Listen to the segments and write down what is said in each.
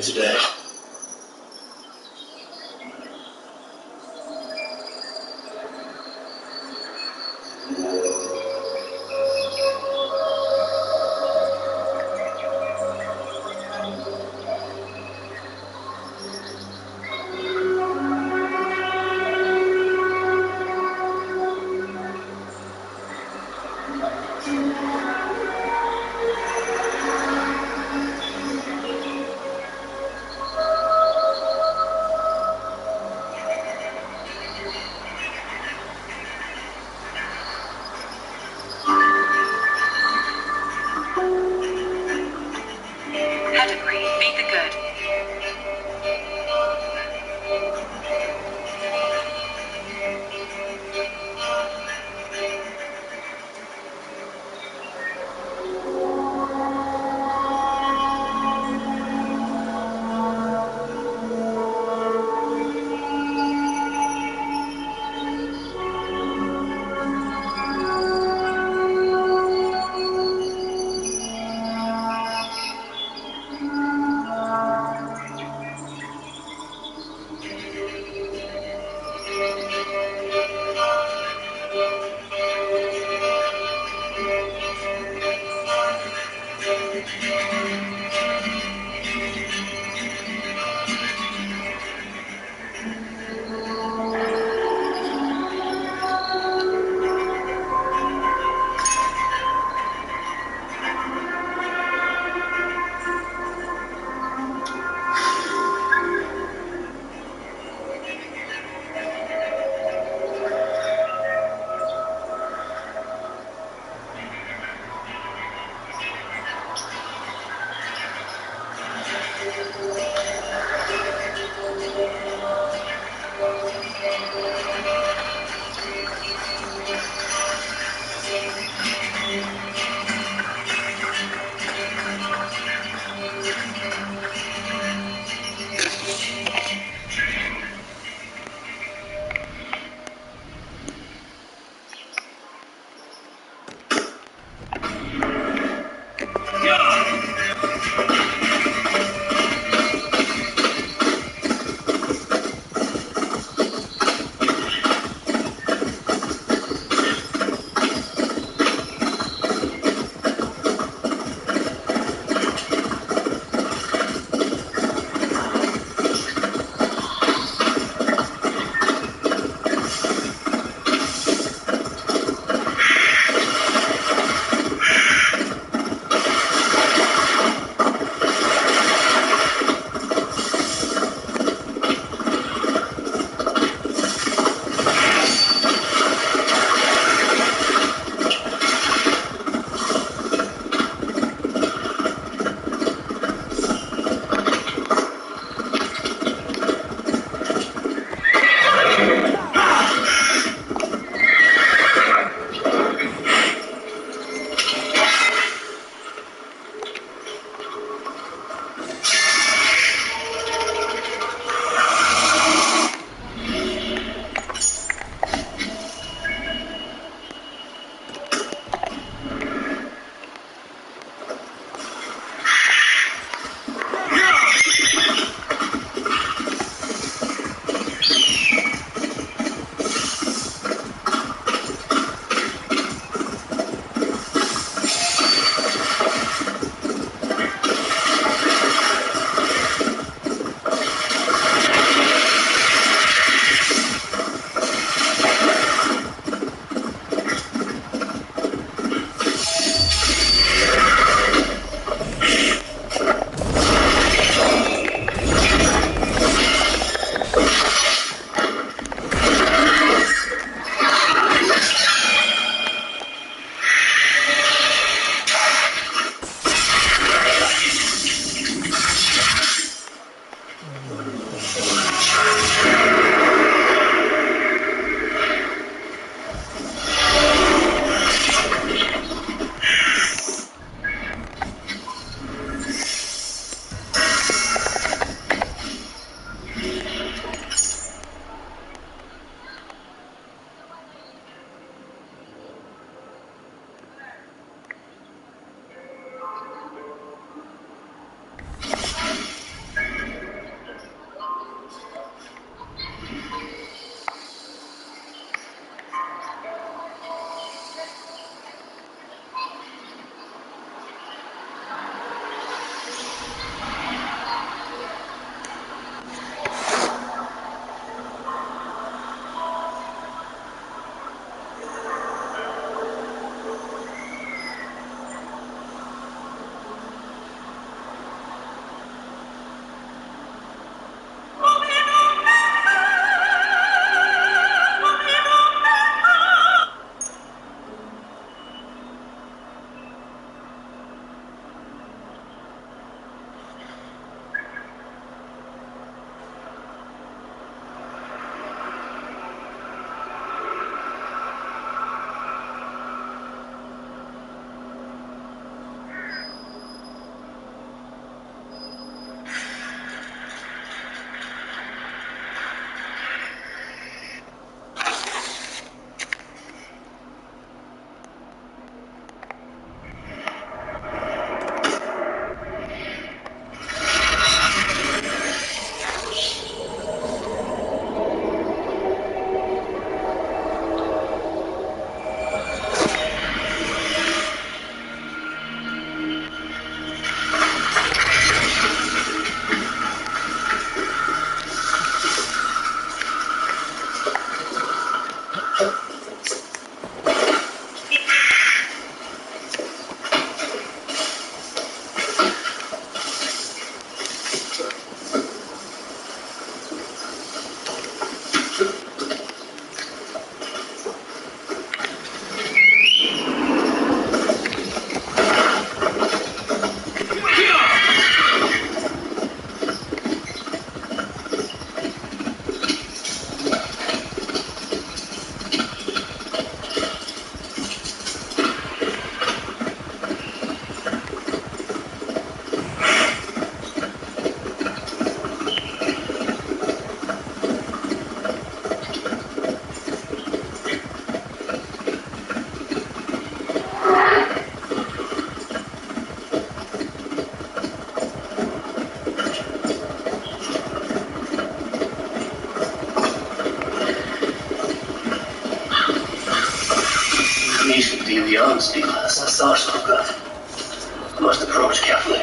today. The arms speak less, a sergeant got. I must approach carefully.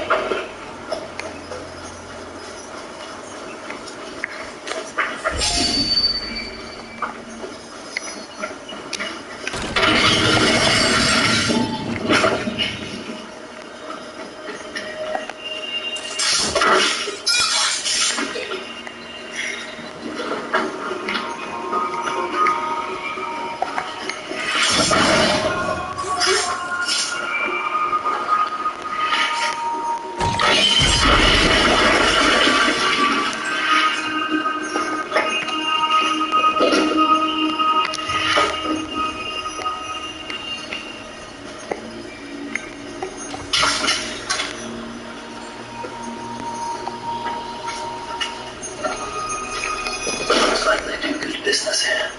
Business here.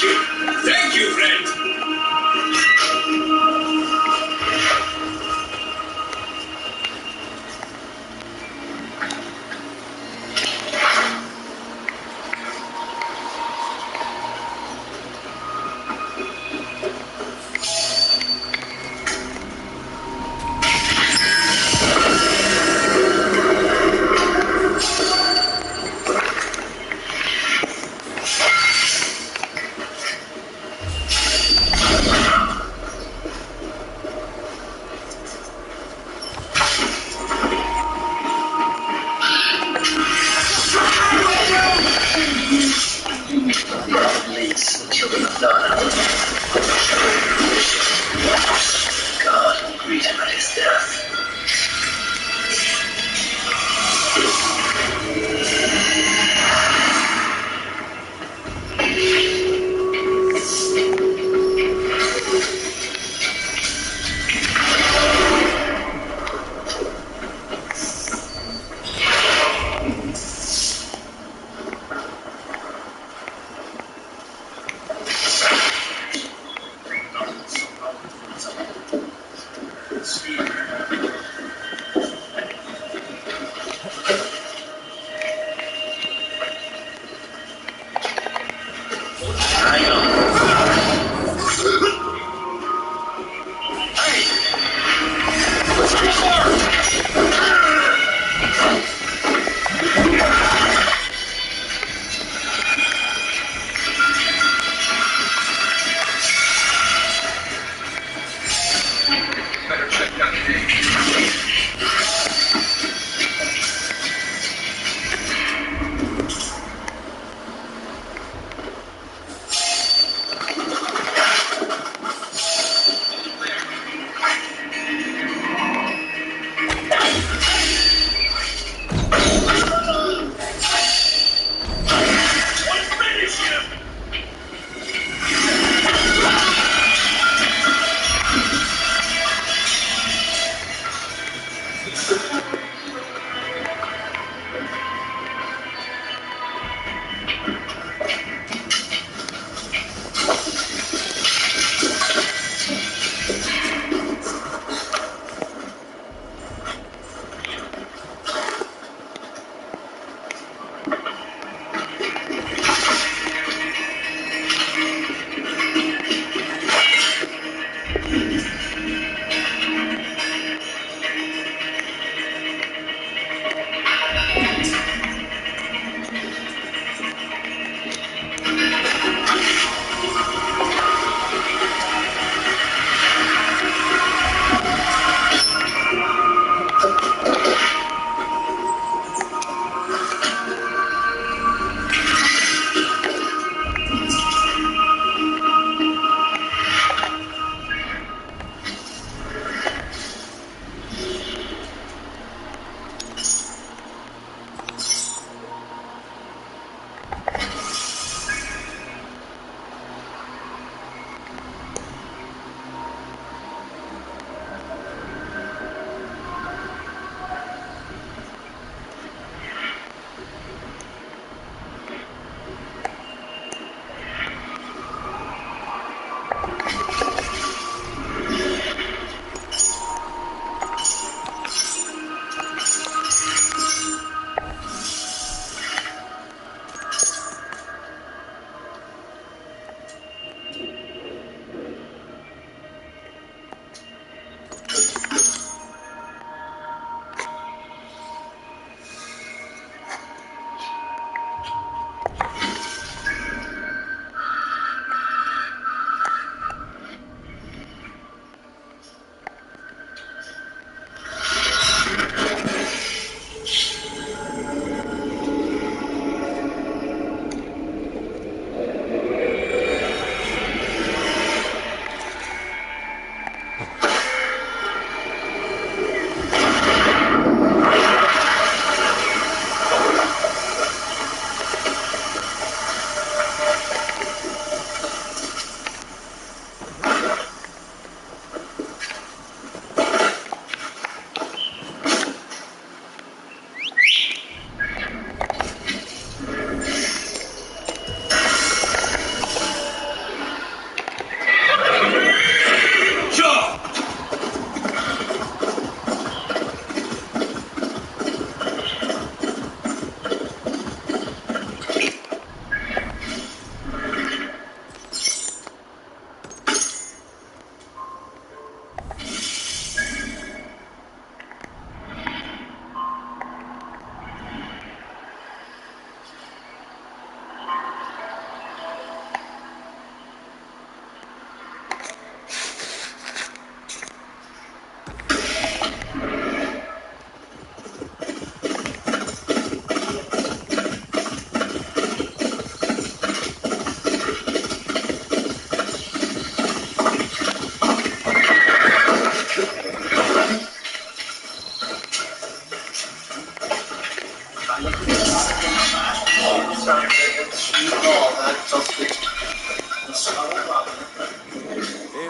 Thank you, friend. Leads the children of Valhalla. God will greet him at his death.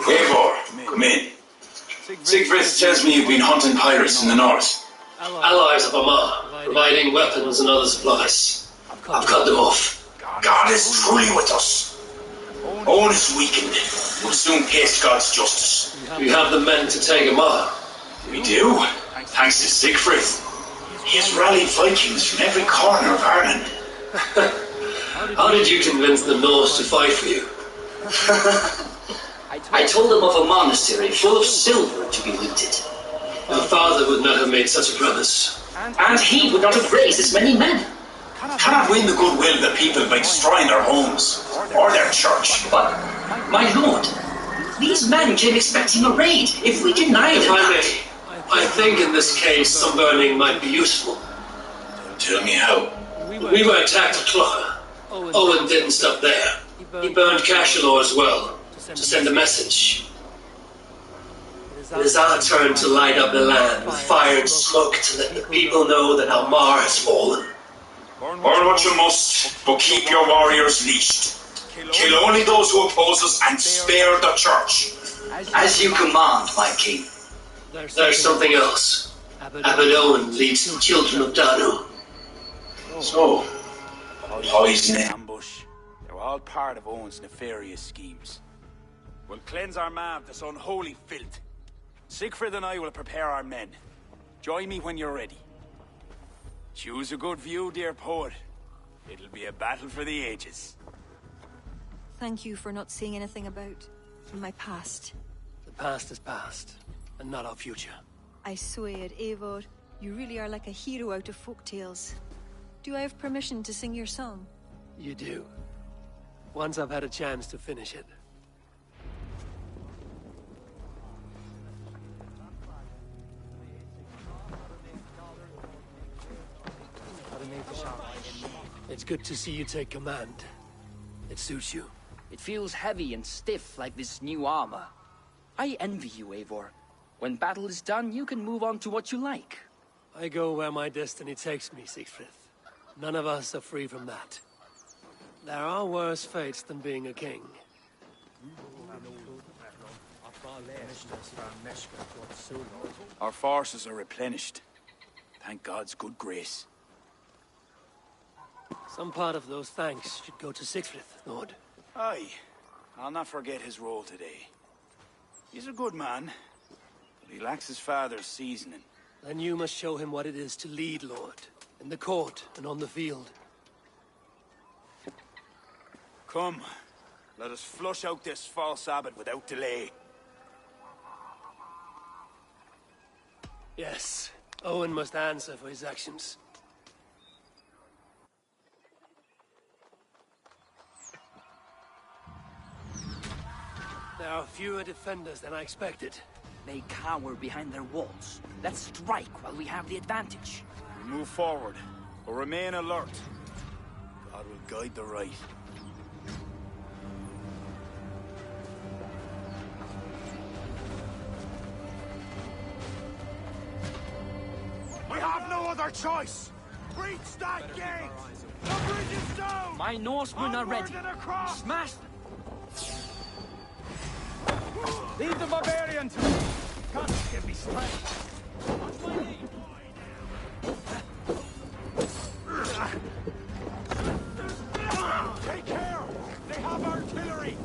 Eivor, come in. Siegfried tells me you've been hunting pirates in the north. Allies of Amar, providing weapons and other supplies. I've cut them off. God is truly with us. Owen is weakened. We'll soon face God's justice. We have the men to take Amar. We do, thanks to Siegfried. He has rallied Vikings from every corner of Ireland. How did you convince the Norse to fight for you? I told them of a monastery full of silver to be looted. My father would not have made such a promise. And he would not have raised as many men. Cannot win the goodwill of the people by destroying their homes or their church. But, my lord, these men came expecting a raid. If we deny If them I that... may, I think in this case some burning might be useful. Tell me how. We were attacked at Clough. Owen didn't stop there. He burned Cashelaw as well, to send a message. It is our turn to light up the land with fire and smoke to let the people know that Almar has fallen. Burn what you must, but keep your warriors leashed. Kill only those who oppose us and spare the church. As you command, my king. There's something else. Abbot Owen leads the children of Danu. So, poisoning. Ambush. They were all part of Owen's nefarious schemes. We'll cleanse our maw of this unholy filth. Siegfried and I will prepare our men. Join me when you're ready. Choose a good view, dear poet. It'll be a battle for the ages. Thank you for not saying anything about my past. The past is past, and not our future. I swear, Eivor, you really are like a hero out of folk tales. Do I have permission to sing your song? You do. Once I've had a chance to finish it. It's good to see you take command. It suits you. It feels heavy and stiff like this new armor. I envy you, Eivor. When battle is done, you can move on to what you like. I go where my destiny takes me, Siegfried. None of us are free from that. There are worse fates than being a king. Our forces are replenished. Thank God's good grace. Some part of those thanks should go to Siegfried, Lord. Aye. I'll not forget his role today. He's a good man, but he lacks his father's seasoning. Then you must show him what it is to lead, Lord. In the court and on the field. Come, let us flush out this false abbot without delay. Yes, Owen must answer for his actions. There are fewer defenders than I expected. They cower behind their walls. Let's strike while we have the advantage. We move forward, but remain alert. God will guide the right. We have no other choice! Breach that gate! The bridge is down! My Norsemen are ready. Smash them! Lead the barbarians! God, give me strength! Take care! They have artillery!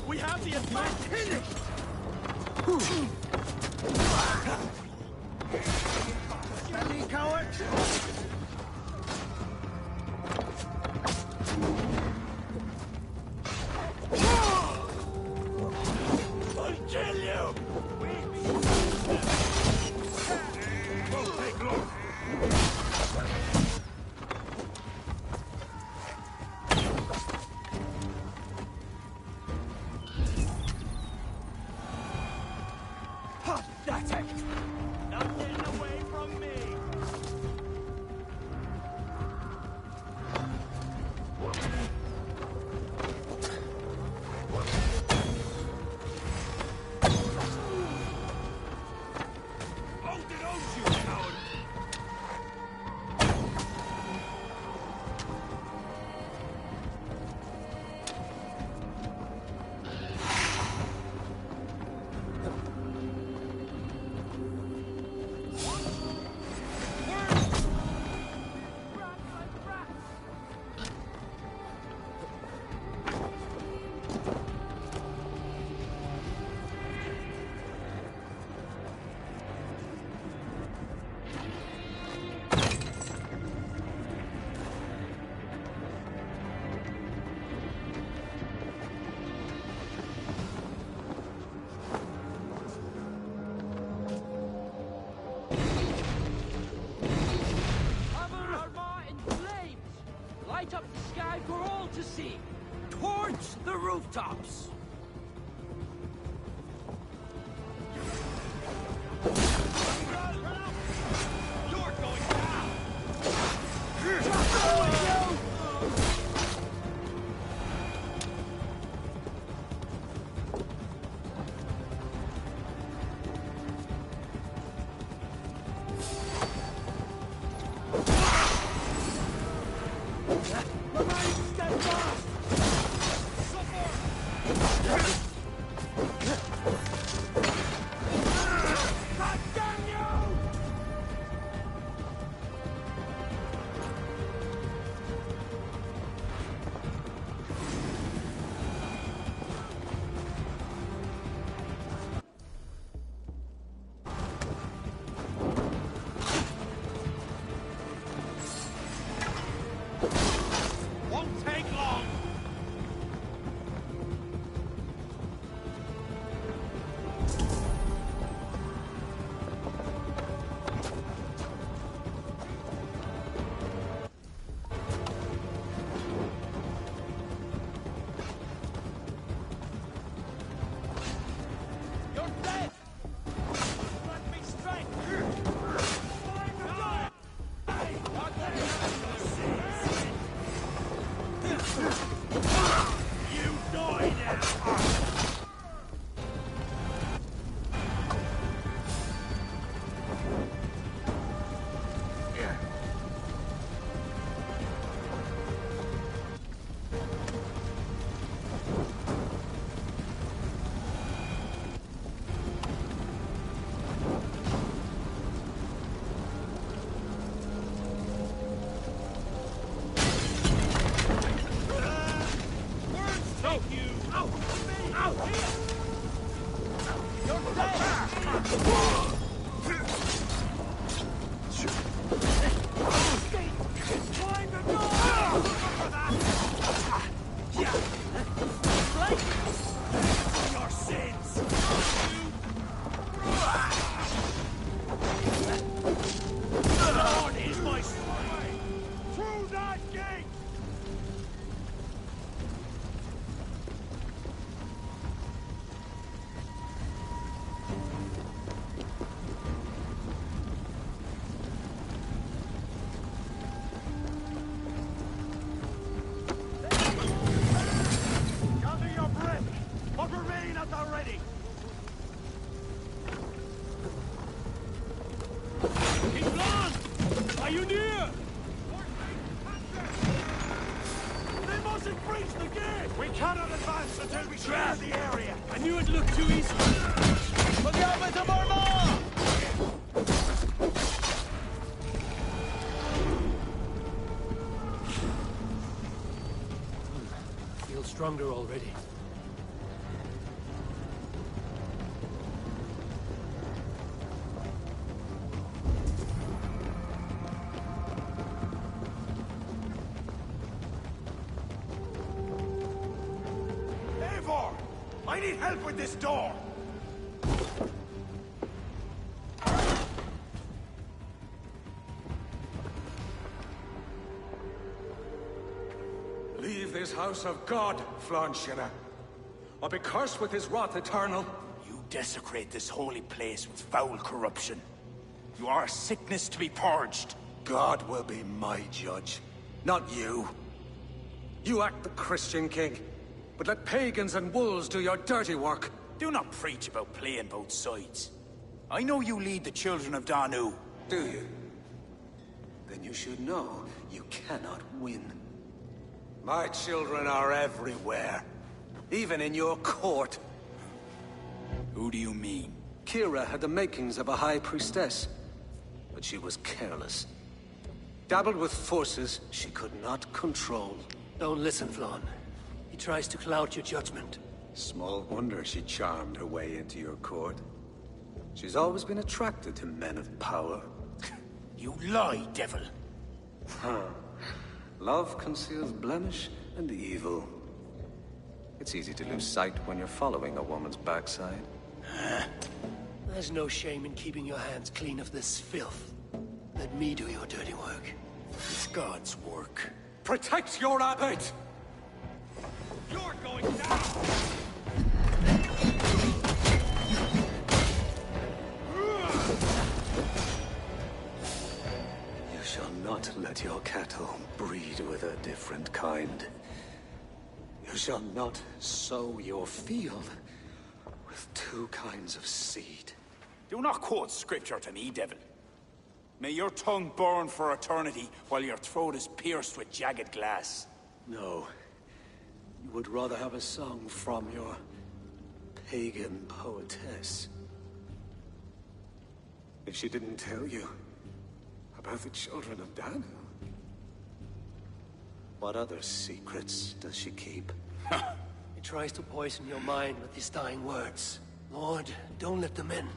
We have the advantage! Steady, coward! I'll kill you! Take look! sky for all to see! Towards the rooftops! You're going down! Stronger already. Eivor! I need help with this door! Leave this house of God, Flanshina, or be cursed with his wrath eternal. You desecrate this holy place with foul corruption. You are a sickness to be purged. God will be my judge, not you. You act the Christian king, but let pagans and wolves do your dirty work. Do not preach about playing both sides. I know you lead the children of Danu. Do you? Then you should know you cannot win. My children are everywhere, even in your court. Who do you mean? Kira had the makings of a high priestess, but she was careless. Dabbled with forces she could not control. Don't listen, Flann. He tries to cloud your judgment. Small wonder she charmed her way into your court. She's always been attracted to men of power. You lie, devil. Love conceals blemish and evil. It's easy to lose sight when you're following a woman's backside. There's no shame in keeping your hands clean of this filth. Let me do your dirty work. It's God's work. Protect your abbot! You're going down! You shall not let your cattle breed with a different kind. You shall not sow your field with two kinds of seed. Do not quote scripture to me, devil. May your tongue burn for eternity while your throat is pierced with jagged glass. No. You would rather have a song from your pagan poetess. If she didn't tell you about the children of Danu, what other secrets does she keep? He tries to poison your mind with his dying words. Lord, don't let them in.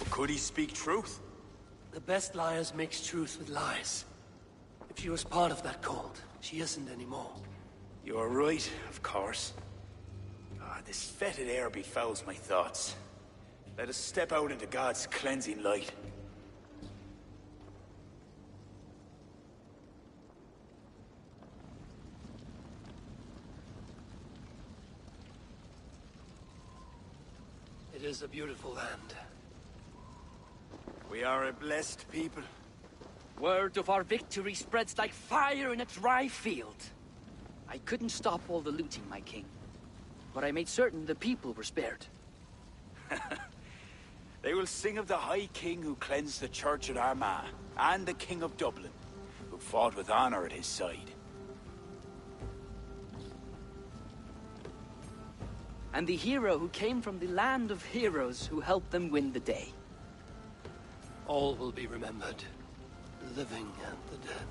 Could he speak truth? The best liars mix truth with lies. If she was part of that cult, she isn't anymore. You're right, of course. This fetid air befouls my thoughts. Let us step out into God's cleansing light. It is a beautiful land. We are a blessed people. Word of our victory spreads like fire in a dry field. I couldn't stop all the looting, my king. But I made certain the people were spared. They will sing of the High King who cleansed the church at Armagh, and the King of Dublin, who fought with honor at his side. And the hero who came from the land of heroes who helped them win the day. All will be remembered, the living and the dead.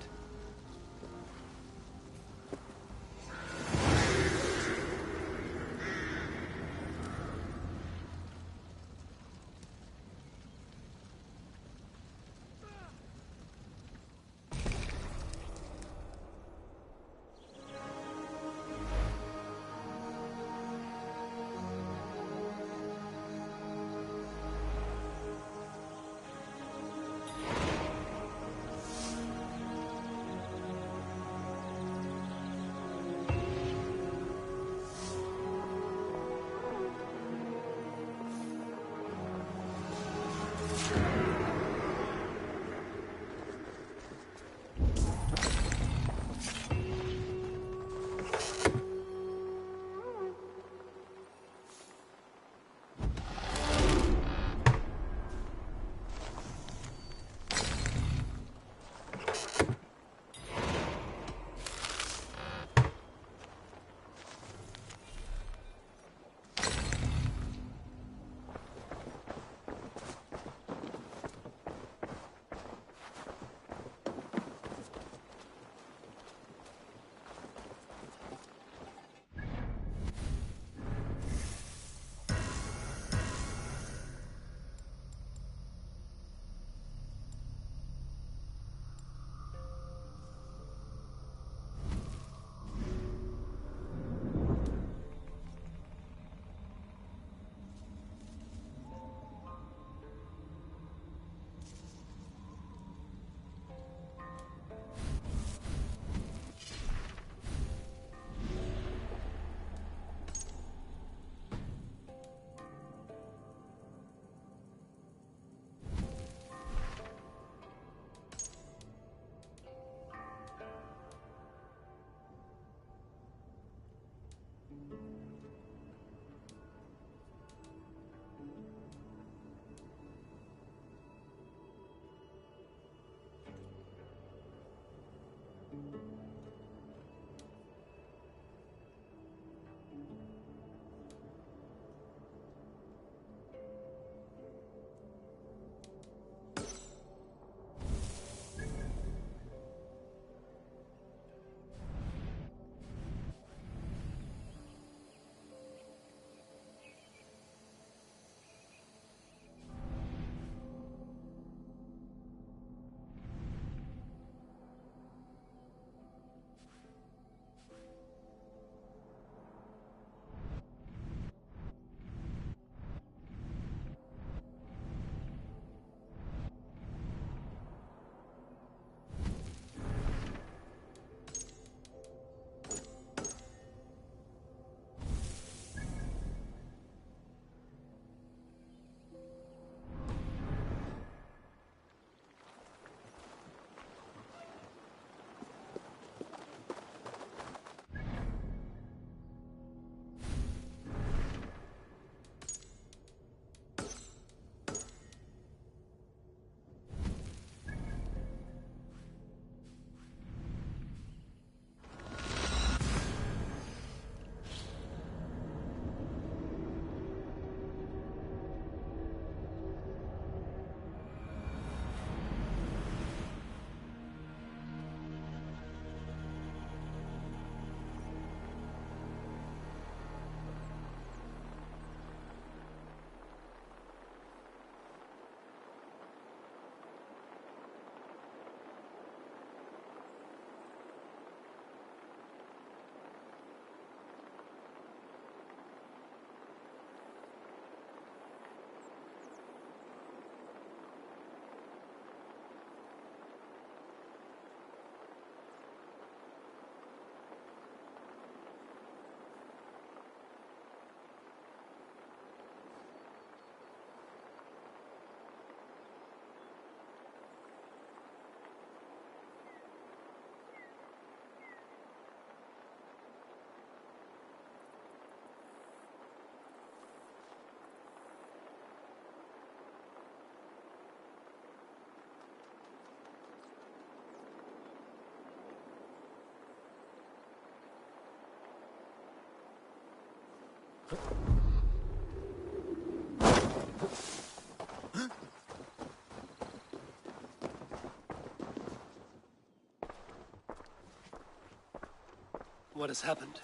What has happened?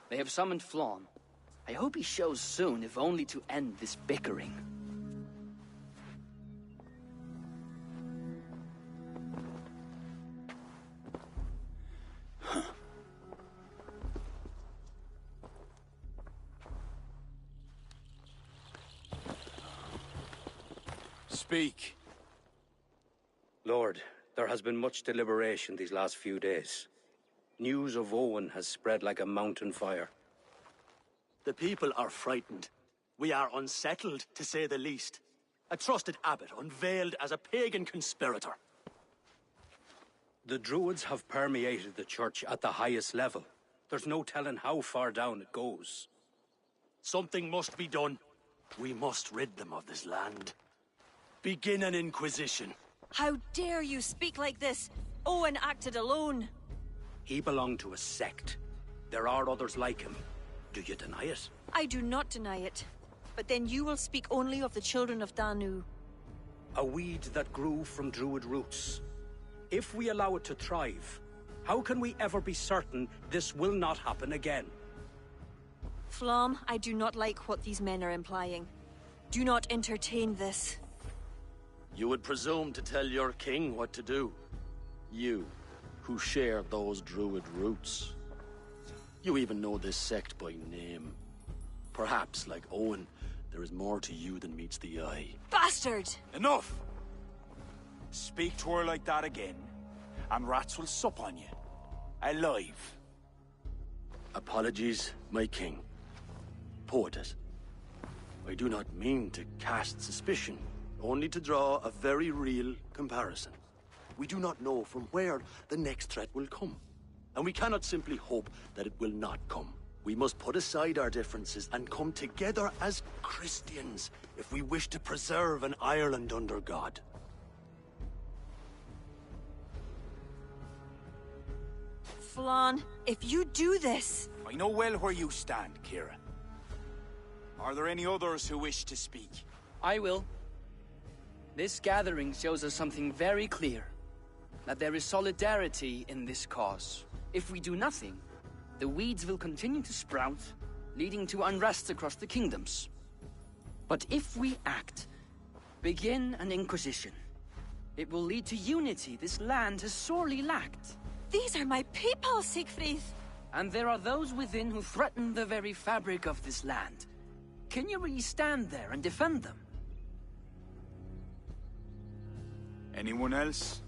They have summoned Flawn. I hope he shows soon, if only to end this bickering. Speak. Lord, there has been much deliberation these last few days. News of Owen has spread like a mountain fire. The people are frightened. We are unsettled, to say the least. A trusted abbot unveiled as a pagan conspirator. The Druids have permeated the church at the highest level. There's no telling how far down it goes. Something must be done. We must rid them of this land. Begin an inquisition. How dare you speak like this? Owen acted alone. He belonged to a sect. There are others like him. Do you deny it? I do not deny it. But then you will speak only of the children of Danu. A weed that grew from Druid roots. If we allow it to thrive, how can we ever be certain this will not happen again? Flom, I do not like what these men are implying. Do not entertain this. You would presume to tell your king what to do. You, who share those druid roots. You even know this sect by name. Perhaps, like Owen, there is more to you than meets the eye. Bastard! Enough! Speak to her like that again, and rats will sup on you. Alive. Apologies, my king. Poetess. I do not mean to cast suspicion, only to draw a very real comparison. We do not know from where the next threat will come, and we cannot simply hope that it will not come. We must put aside our differences and come together as Christians if we wish to preserve an Ireland under God. Flan, if you do this... I know well where you stand, Kira. Are there any others who wish to speak? I will. This gathering shows us something very clear. That there is solidarity in this cause. If we do nothing, the weeds will continue to sprout, leading to unrest across the kingdoms. But if we act, begin an inquisition, it will lead to unity this land has sorely lacked. These are my people, Siegfried! And there are those within who threaten the very fabric of this land. Can you really stand there and defend them? Anyone else?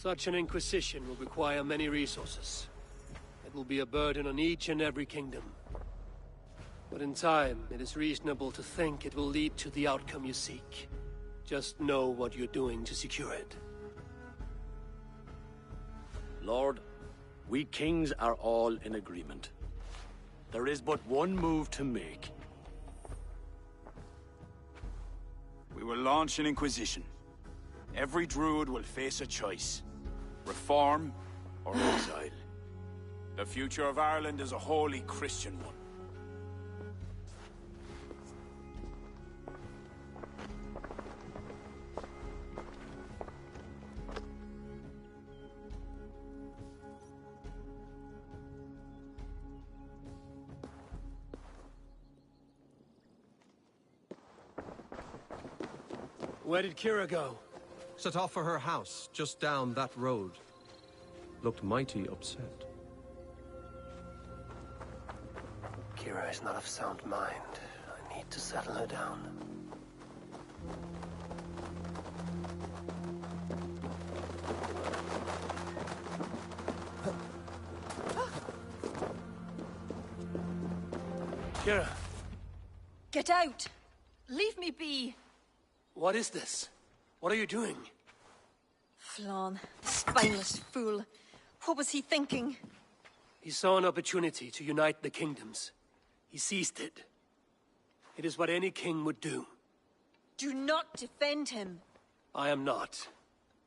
Such an inquisition will require many resources. It will be a burden on each and every kingdom. But in time, it is reasonable to think it will lead to the outcome you seek. Just know what you're doing to secure it. Lord, we kings are all in agreement. There is but one move to make. We will launch an inquisition. Every druid will face a choice. Reform or exile. The future of Ireland is a wholly Christian one. Where did Kira go? Set off for her house, just down that road. Looked mighty upset. Kira is not of sound mind. I need to settle her down. Kira! Get out! Leave me be! What is this? What are you doing? Flan, spineless fool. What was he thinking? He saw an opportunity to unite the kingdoms. He seized it. It is what any king would do. Do not defend him. I am not.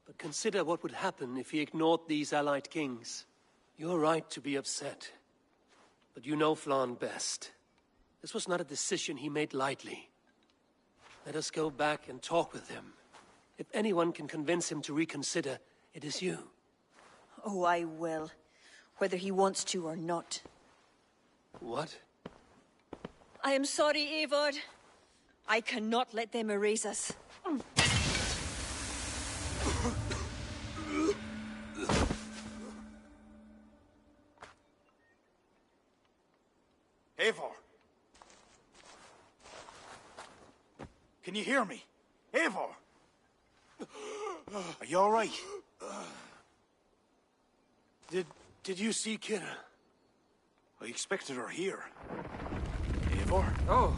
But consider what would happen if he ignored these allied kings. You're right to be upset. But you know Flan best. This was not a decision he made lightly. Let us go back and talk with him. If anyone can convince him to reconsider, it is you. Oh, I will. Whether he wants to or not. What? I am sorry, Eivor. I cannot let them erase us. Eivor! Can you hear me? Eivor! Are you all right? Did you see Kira? I expected her here. Eivor? Oh.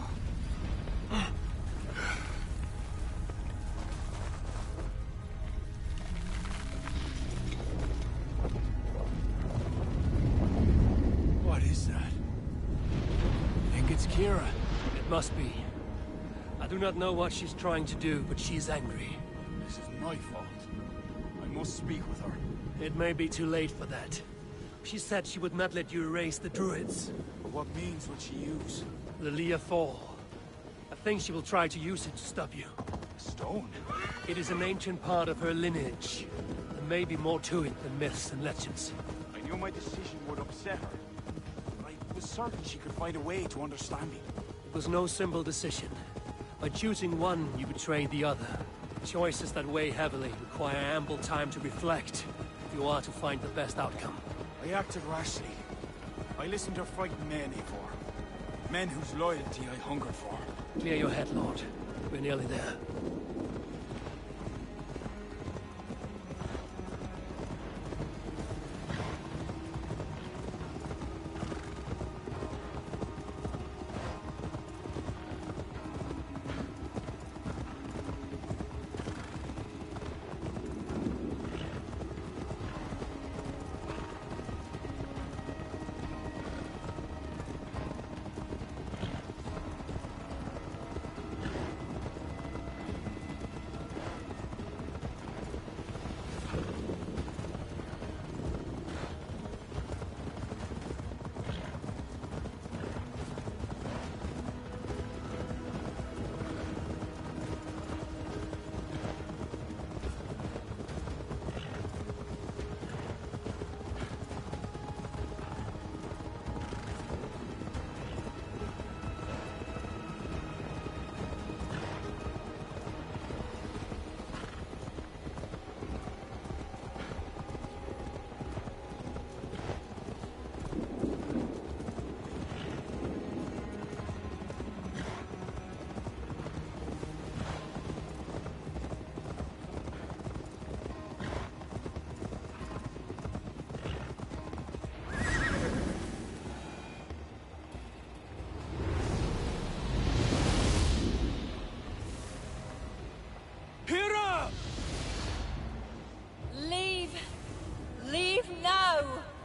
What is that? I think it's Kira. It must be. I do not know what she's trying to do, but she's angry. This is my fault. I must speak with her. It may be too late for that. She said she would not let you erase the druids. But what means would she use? The Leah Fall. I think she will try to use it to stop you. A stone? It is an ancient part of her lineage. There may be more to it than myths and legends. I knew my decision would upset her. But I was certain she could find a way to understand me. It was no simple decision. By choosing one, you betrayed the other. Choices that weigh heavily require ample time to reflect if you are to find the best outcome. I acted rashly. I listened to frightened men, Eivor. Men whose loyalty I hungered for. Clear your head, Lord. We're nearly there.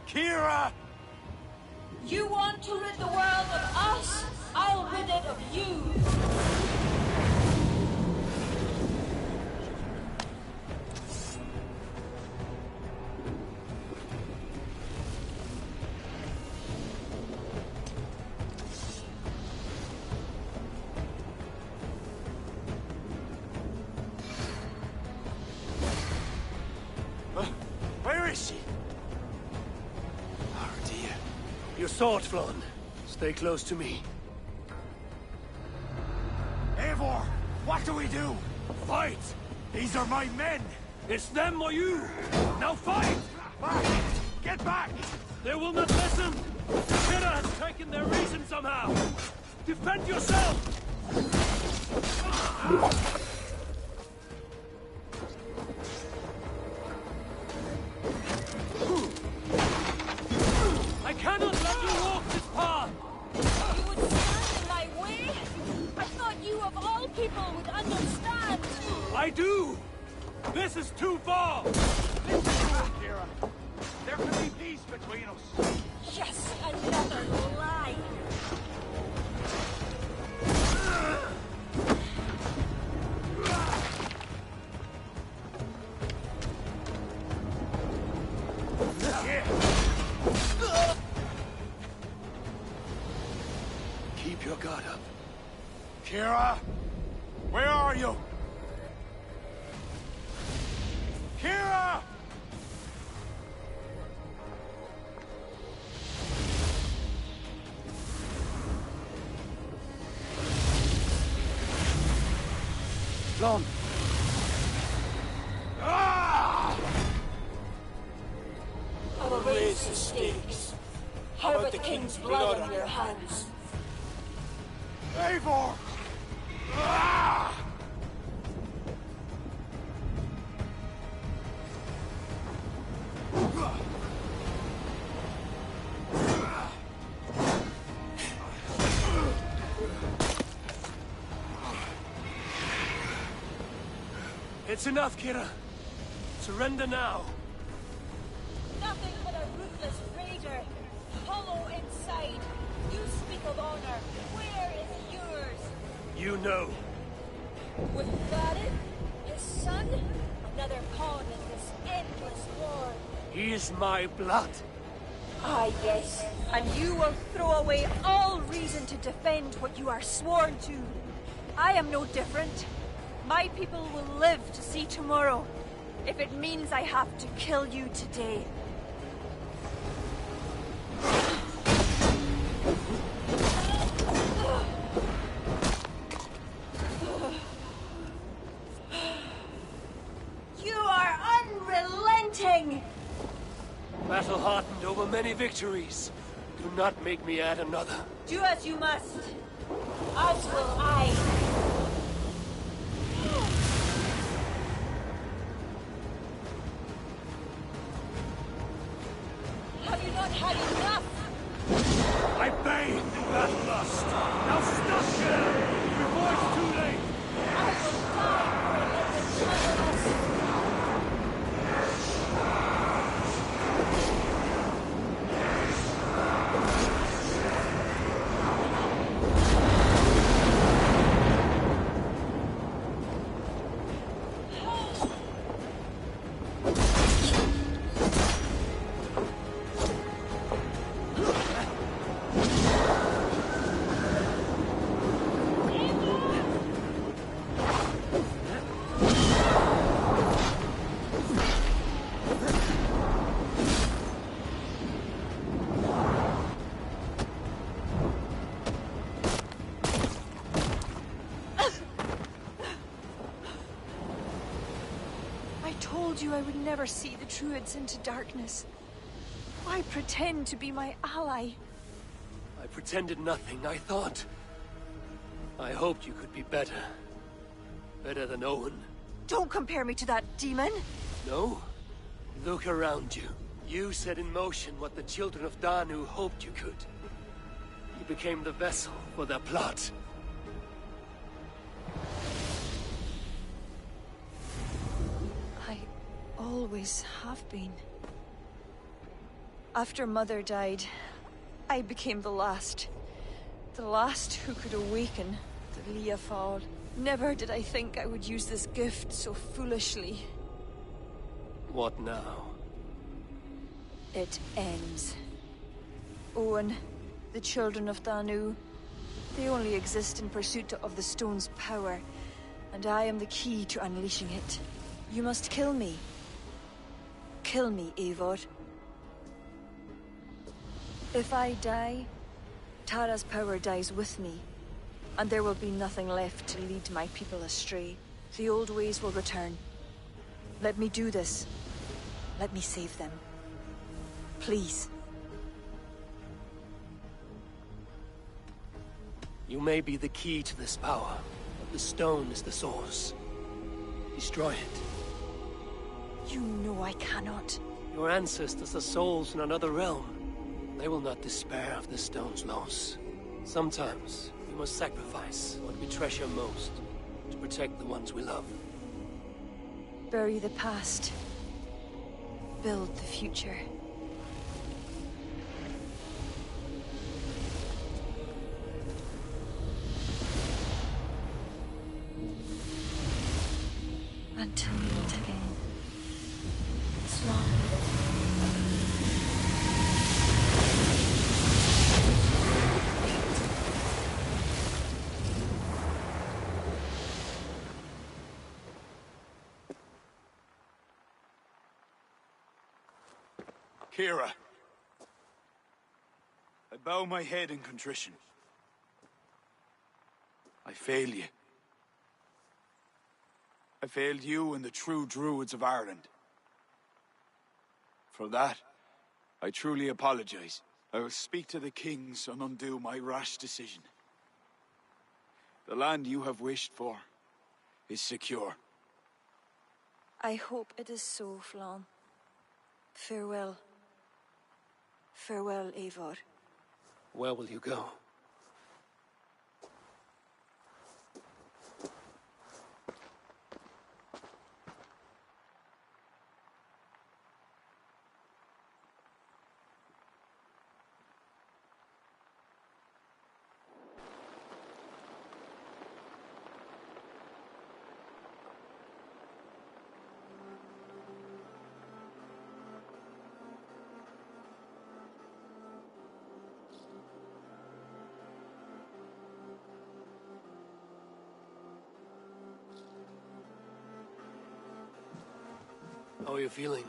Kira! You want to rid the world of us? I'll rid it of you! Where is she? Your sword, Flon. Stay close to me. Eivor, what do we do? Fight! These are my men! It's them or you! Now fight! Back! Get back! They will not listen! Kira has taken their reason somehow! Defend yourself! I cannot let you walk this path! You would stand in my way? I thought you of all people would understand! I do! This is too far! Listen to us, Kira. There can be peace between us. Yes, another lie! Keep your guard up. Kira! Where are you? Kira! Gone. I will raise the stakes. How about the king's blood on your hands? Eivor! It's enough, Kira. Surrender now. Nothing but a ruthless raider. Hollow inside. You speak of honor. Where is yours? You know. With Varin, his son, another pawn in this endless war. He is my blood. Aye, yes. And you will throw away all reason to defend what you are sworn to. I am no different. My people will live to see tomorrow, if it means I have to kill you today. You are unrelenting! Battle-hardened over many victories. Do not make me add another. Do as you must. As will I. Have you not had enough? I bathed in battle lust. Now stop here before it's too late. I will die for it like the us. I would never see the Druids into darkness. Why pretend to be my ally? I pretended nothing. I thought... I hoped you could be better. Better than Owen. Don't compare me to that demon! No? Look around you. You set in motion what the children of Danu hoped you could. You became the vessel for their plot. Always have been. After Mother died, I became the last. The last who could awaken the Leafal. Never did I think I would use this gift so foolishly. What now? It ends. Owen, the children of Danu, they only exist in pursuit of the stone's power, and I am the key to unleashing it. You must kill me. Kill me, Eivor. If I die, Tara's power dies with me, and there will be nothing left to lead my people astray. The old ways will return. Let me do this. Let me save them. Please. You may be the key to this power, but the stone is the source. Destroy it. You know I cannot. Your ancestors are souls in another realm. They will not despair of the stone's loss. Sometimes, we must sacrifice what we treasure most to protect the ones we love. Bury the past. Build the future. Until we meet again. Long. Kira, I bow my head in contrition. I fail you. I failed you and the true druids of Ireland. For that, I truly apologize. I will speak to the kings and undo my rash decision. The land you have wished for is secure. I hope it is so, Flann. Farewell. Farewell, Eivor. Where will you go? How are you feeling?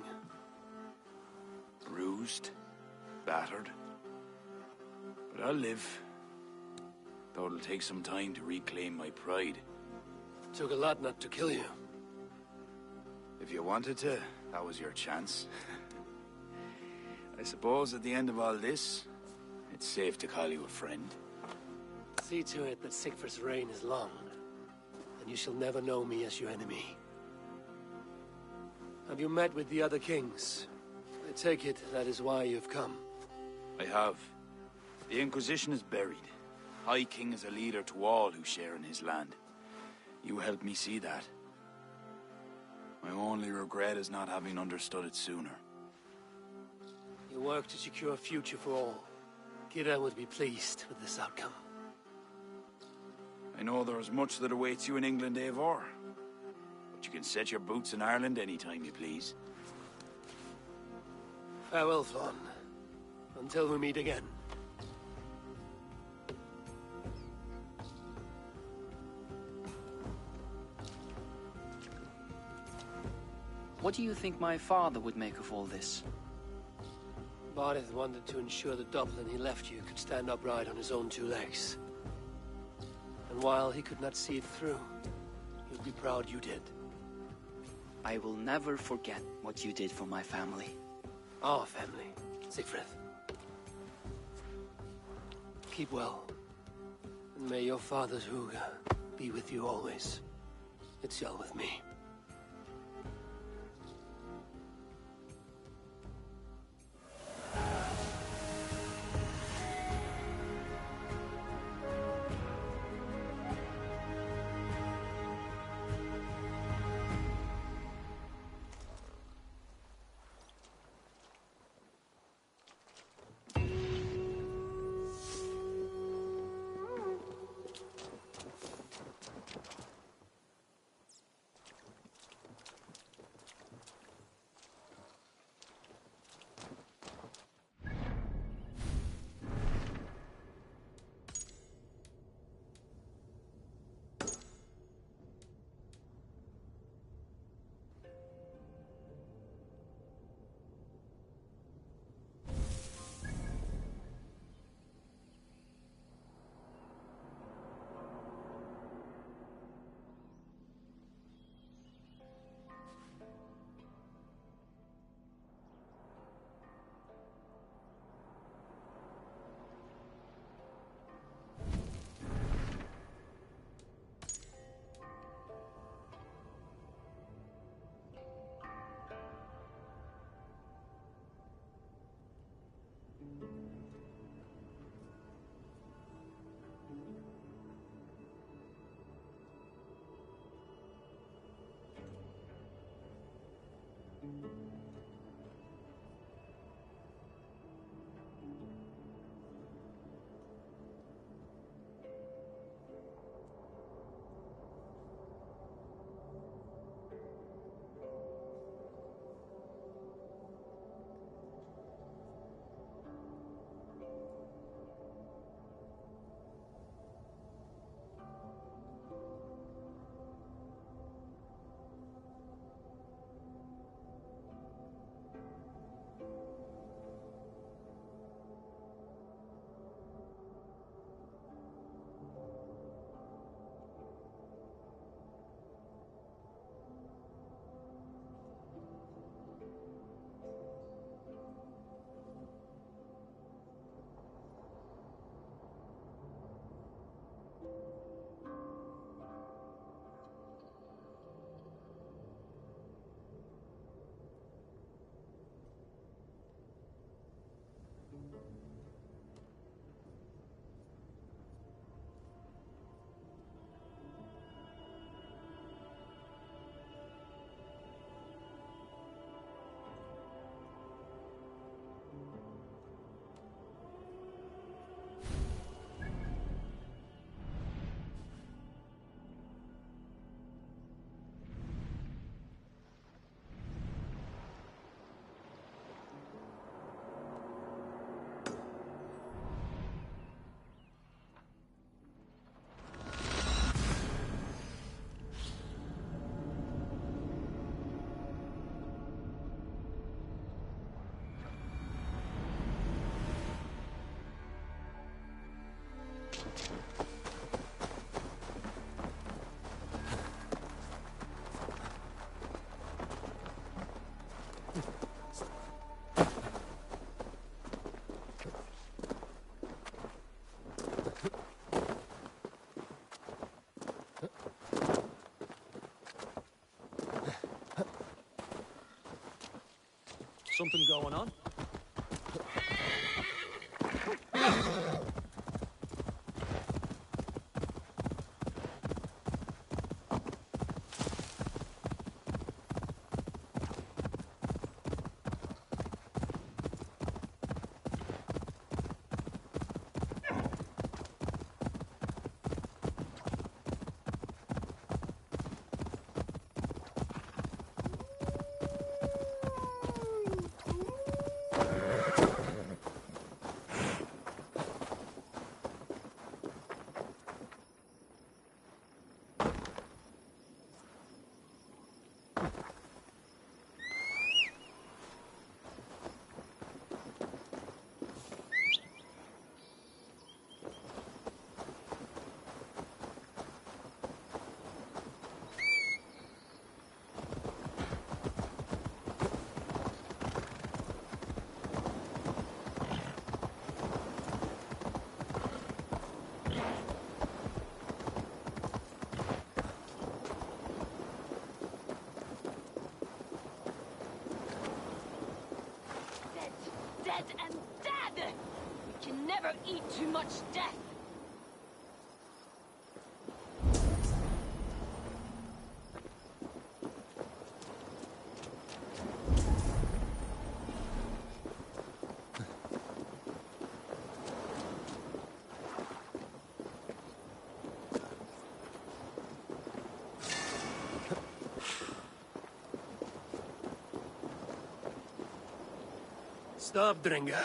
Bruised, battered. But I'll live. Though it'll take some time to reclaim my pride. It took a lot not to kill you. If you wanted to, that was your chance. I suppose at the end of all this, it's safe to call you a friend. See to it that Sigfrid's reign is long, and you shall never know me as your enemy. Have you met with the other kings? I take it that is why you've come. I have. The Inquisition is buried. High King is a leader to all who share in his land. You helped me see that. My only regret is not having understood it sooner. You work to secure a future for all. Kira would be pleased with this outcome. I know there is much that awaits you in England, Eivor. But you can set your boots in Ireland anytime you please. Farewell, Flann. Until we meet again. What do you think my father would make of all this? Bardeth wanted to ensure the Dublin he left you could stand upright on his own two legs. And while he could not see it through, he'll be proud you did. I will never forget what you did for my family. Our family, Sigfrid. Keep well. And may your father's Huga be with you always. It shall with me. Something going on? Dead and dead! We can never eat too much death! Stop, Dringa.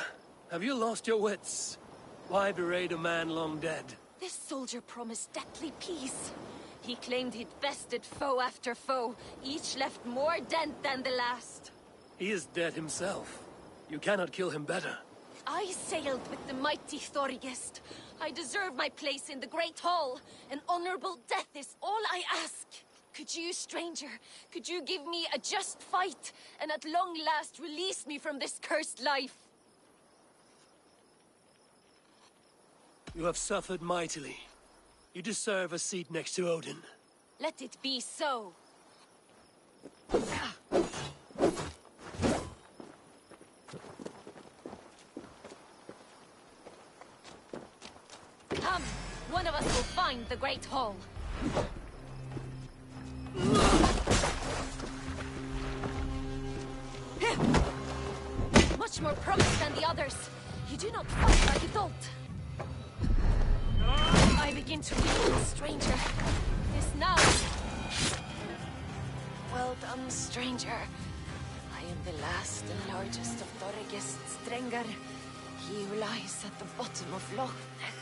Have you lost your wits? Why berate a man long dead? This soldier promised deathly peace. He claimed he'd bested foe after foe, each left more dent than the last. He is dead himself. You cannot kill him better. I sailed with the mighty Thorgest. I deserve my place in the Great Hall. An honorable death is all I ask. Could you, stranger, could you give me a just fight, and at long last release me from this cursed life? You have suffered mightily. You deserve a seat next to Odin. Let it be so. Come, one of us will find the Great Hall. Much more promise than the others. You do not fight like a dolt. I begin to weaken, stranger. This now. Well done, stranger. I am the last and largest of Thorgest's Drengar. He who lies at the bottom of Loch Ness.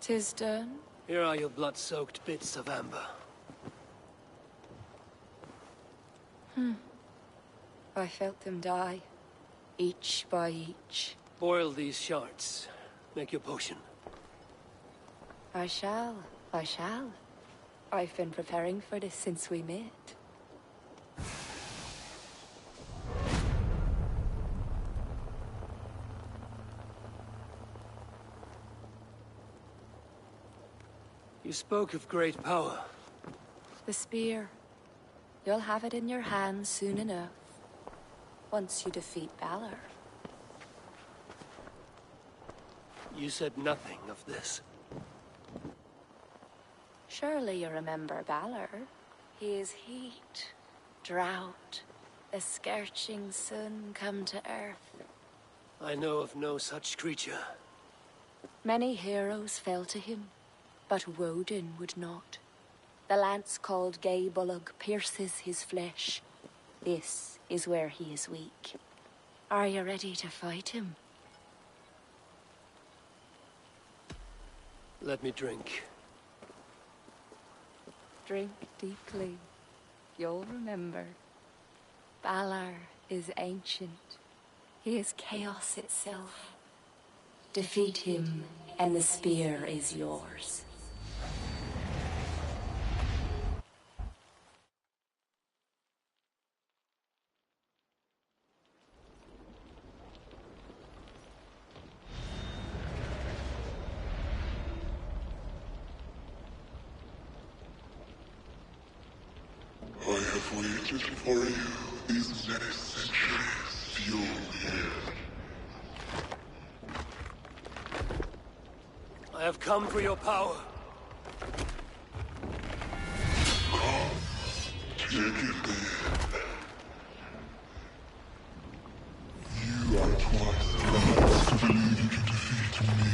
'Tis done. Here are your blood-soaked bits of amber. I felt them die, each by each. Boil these shards. Make your potion. I shall. I've been preparing for this since we met. You spoke of great power. The spear. You'll have it in your hands soon enough. Once you defeat Balor. You said nothing of this. Surely you remember Balor. He is heat, drought, the scorching sun come to earth. I know of no such creature. Many heroes fell to him, but Woden would not. The lance called Gaebulug pierces his flesh. This is where he is weak. Are you ready to fight him? Let me drink. Drink deeply. You'll remember. Balor is ancient. He is chaos itself. Defeat him, and the spear is yours. I have waited for you these many centuries, Fjolnir. I have come for your power. Come, take it then. You are twice the last to believe you can defeat me.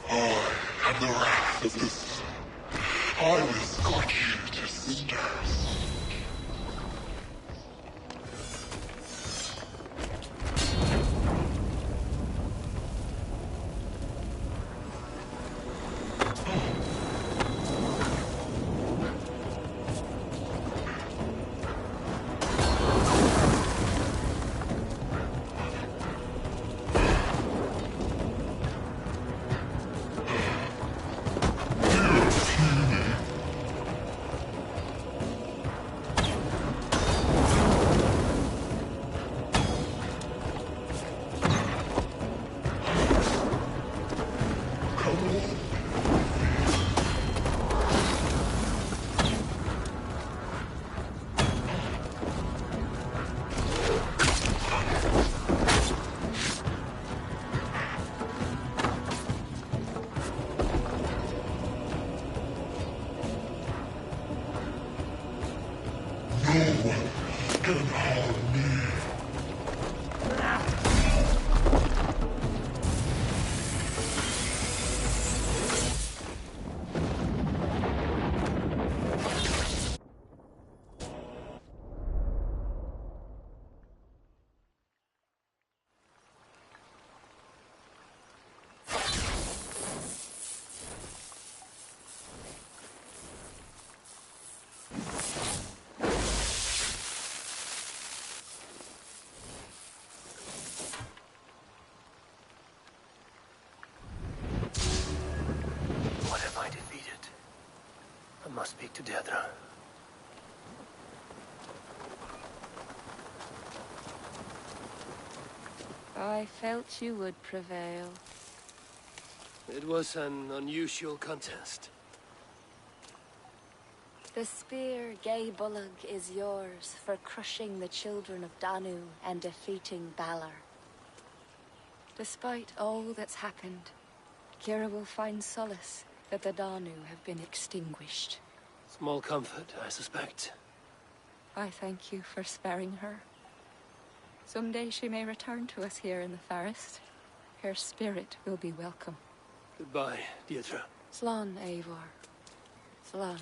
I am the wrath of the sun. I will scorch you to cinders. to Deirdre. I felt you would prevail. It was an unusual contest. The spear, Gay Bullock, is yours for crushing the children of Danu and defeating Balor. Despite all that's happened, Kira will find solace that the Danu have been extinguished. Small comfort, I suspect. I thank you for sparing her. Someday she may return to us here in the forest. Her spirit will be welcome. Goodbye, Deirdre. Slán, Eivor. Slán.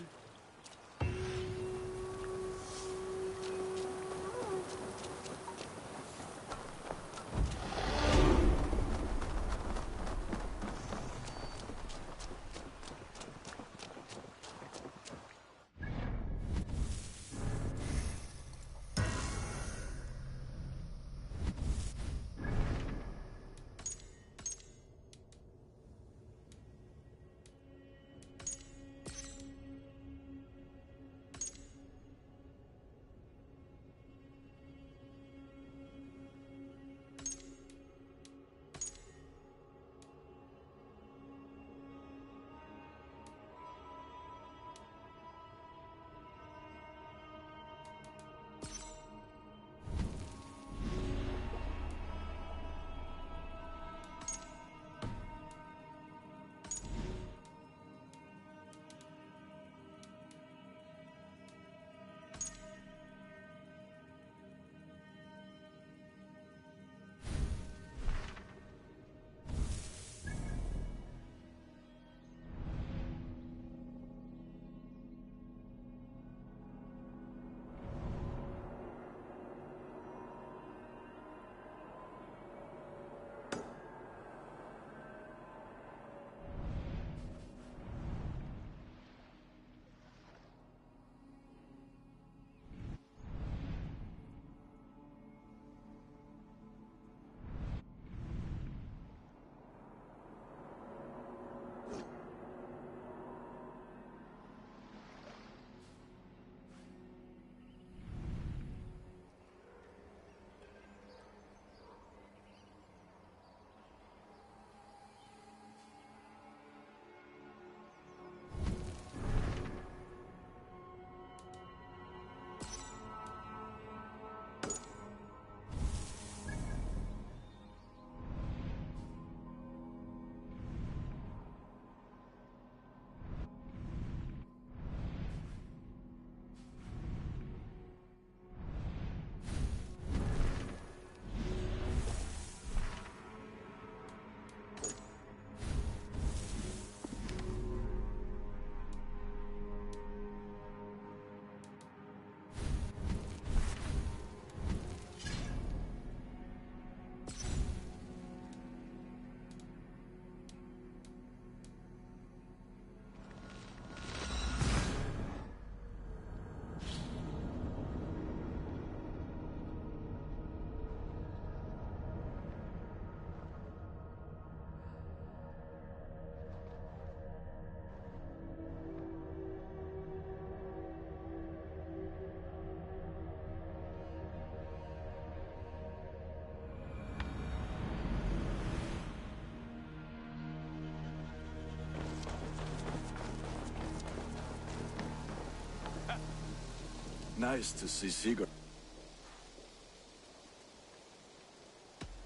Nice to see Sigurd.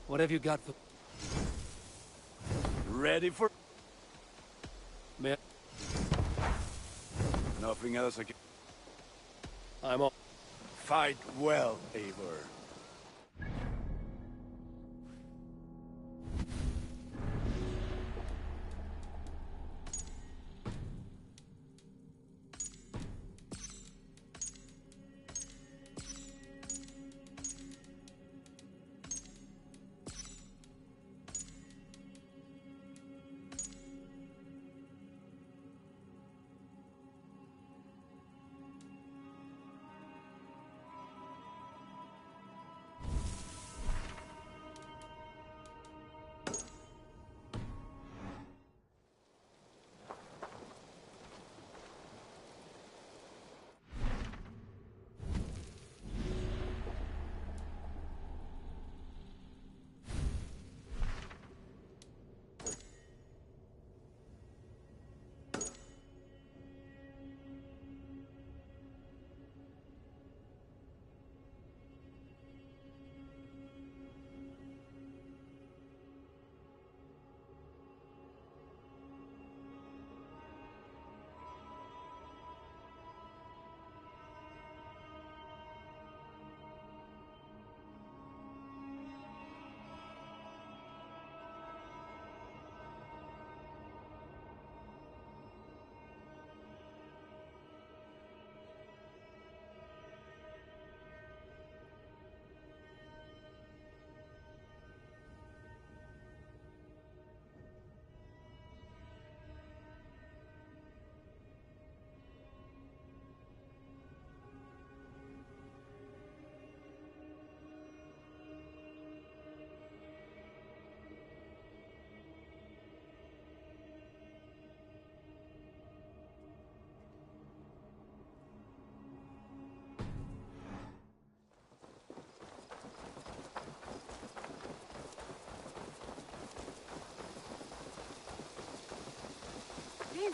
What have you got for... Ready for... Me? Nothing else I can... I'm on. Fight well, Eivor.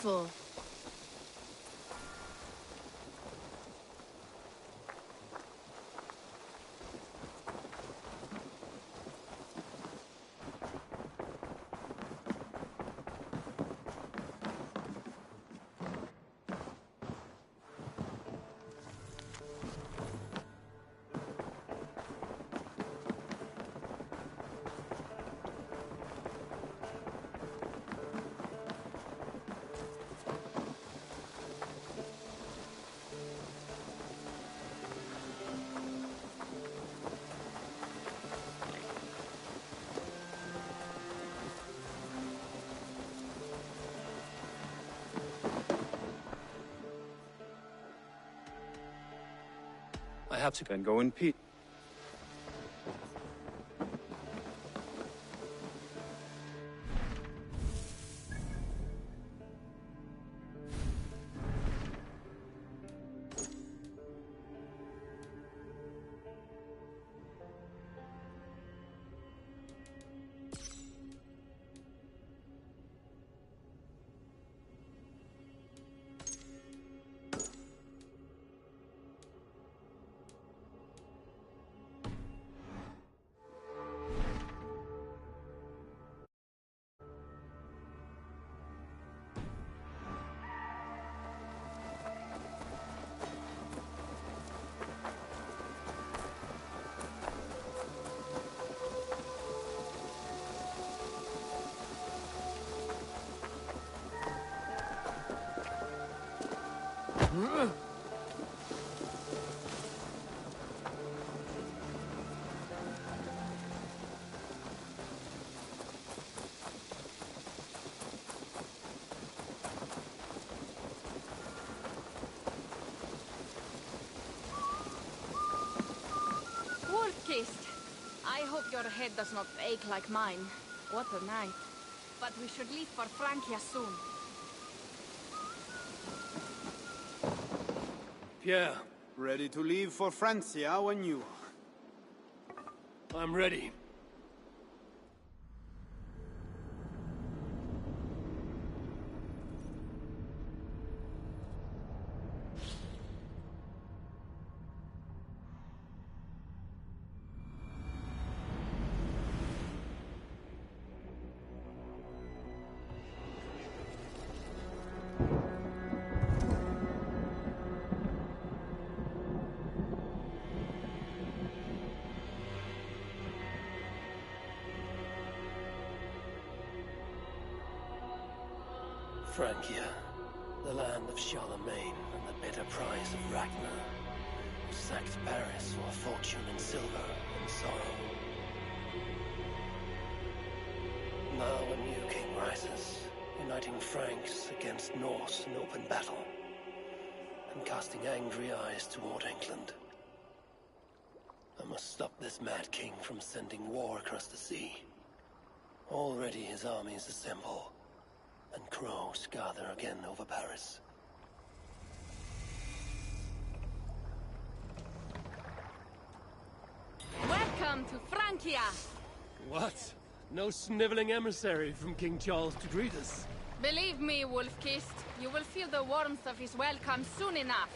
careful. I have to Then go in peace. I hope your head does not ache like mine. What a night. But we should leave for Francia soon. Pierre, Ready to leave for Francia when you are. I'm ready. Francia, the land of Charlemagne and the bitter prize of Ragnar, who sacked Paris for a fortune in silver and sorrow. Now a new king rises, uniting Franks against Norse in open battle, and casting angry eyes toward England. I must stop this mad king from sending war across the sea. Already his armies assemble, and crows gather again over Paris. Welcome to Francia! What? No sniveling emissary from King Charles to greet us? Believe me, Wolf-Kissed, you will feel the warmth of his welcome soon enough.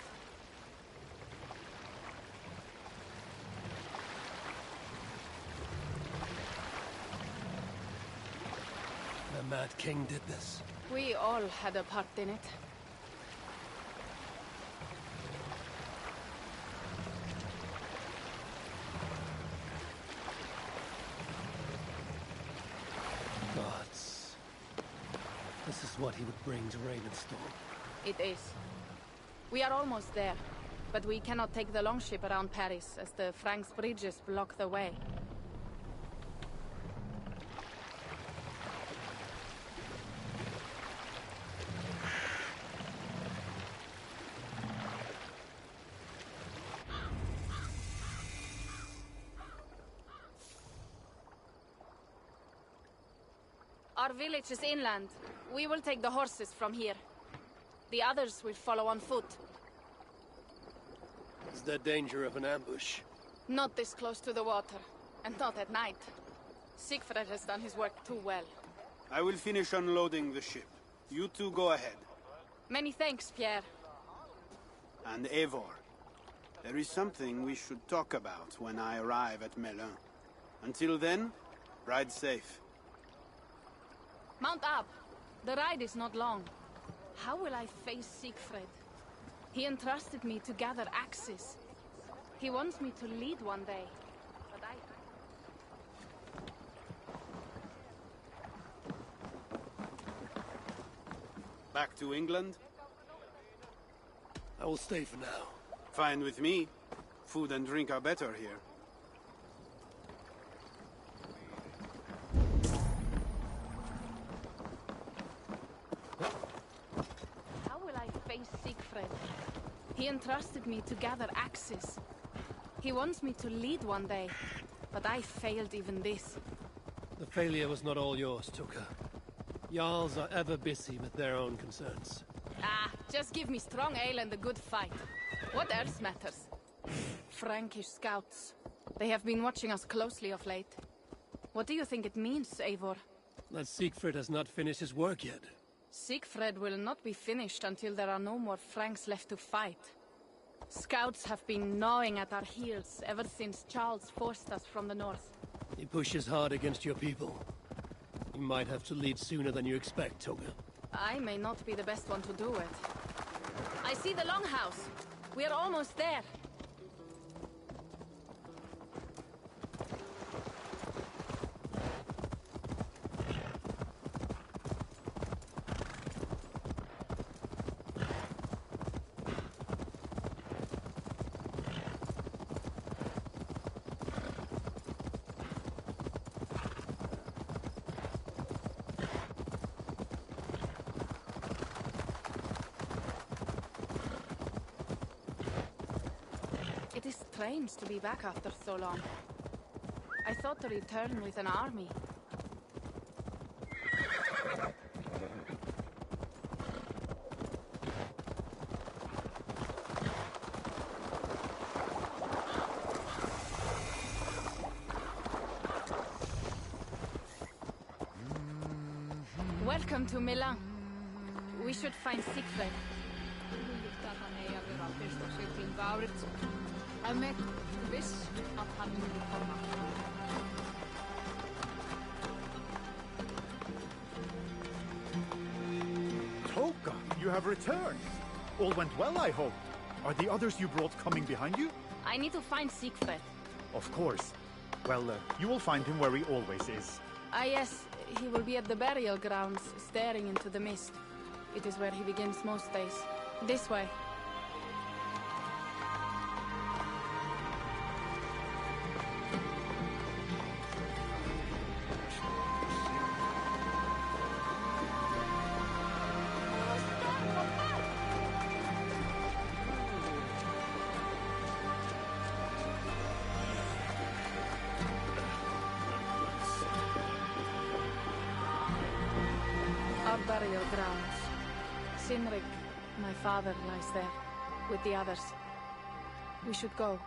The Mad King did this. We all had a part in it. Gods. This is what he would bring to Ravenstorm. It is. We are almost there, but we cannot take the longship around Paris as the Franks' bridges block the way. Our village is inland. We will take the horses from here. The others will follow on foot. Is there danger of an ambush? Not this close to the water, and not at night. Siegfried has done his work too well. I will finish unloading the ship. You two go ahead. Many thanks, Pierre. And Eivor. There is something we should talk about when I arrive at Melun. Until then, ride safe. Mount up. The ride is not long. How will I face Siegfried? He entrusted me to gather axes. He wants me to lead one day, but I... Back to England? I will stay for now. Fine with me. Food and drink are better here. How will I face Siegfried? He entrusted me to gather axes. He wants me to lead one day, but I failed even this. The failure was not all yours, Tuka. Jarls are ever busy with their own concerns. Ah, just give me strong ale and a good fight. What else matters? Frankish scouts. They have been watching us closely of late. What do you think it means, Eivor? That Siegfried has not finished his work yet. Siegfried will not be finished until there are no more Franks left to fight. Scouts have been gnawing at our heels ever since Charles forced us from the north. He pushes hard against your people. You might have to lead sooner than you expect, Toga. I may not be the best one to do it. I see the Longhouse. We are almost there. It is strange to be back after so long. I thought to return with an army. Welcome to Milan. We should find Siegfried. Toka, you have returned. All went well, I hope. Are the others you brought coming behind you? I need to find Siegfried. Of course. Well, you will find him where he always is. Ah yes, he will be at the burial grounds, staring into the mist. It is where he begins most days. This way. Our burial grounds. Sinrig, my father, lies there, with the others. We should go.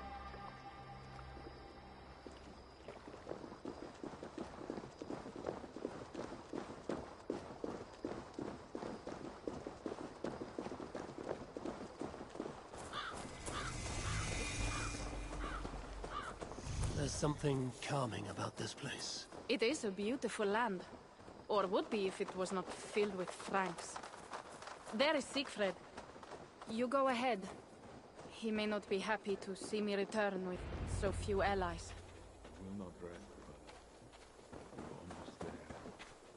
There's something calming about this place. It is a beautiful land. Or would be if it was not filled with Franks. There is Siegfried. You go ahead. He may not be happy to see me return with so few allies. Will not rest, but you're almost there.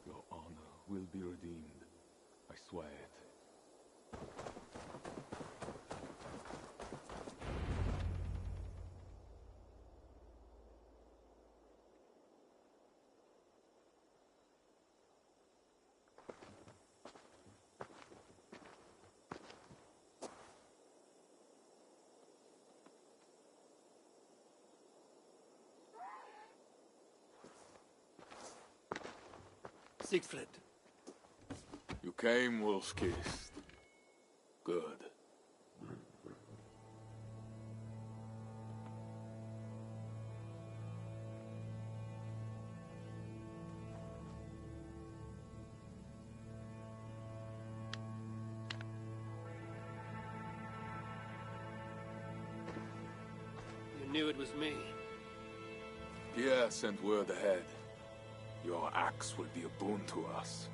Your honor will be redeemed. I swear it. Siegfried. You came wolf-kissed. Good. knew it was me. Pierre sent word ahead. Your axe will be a boon to us.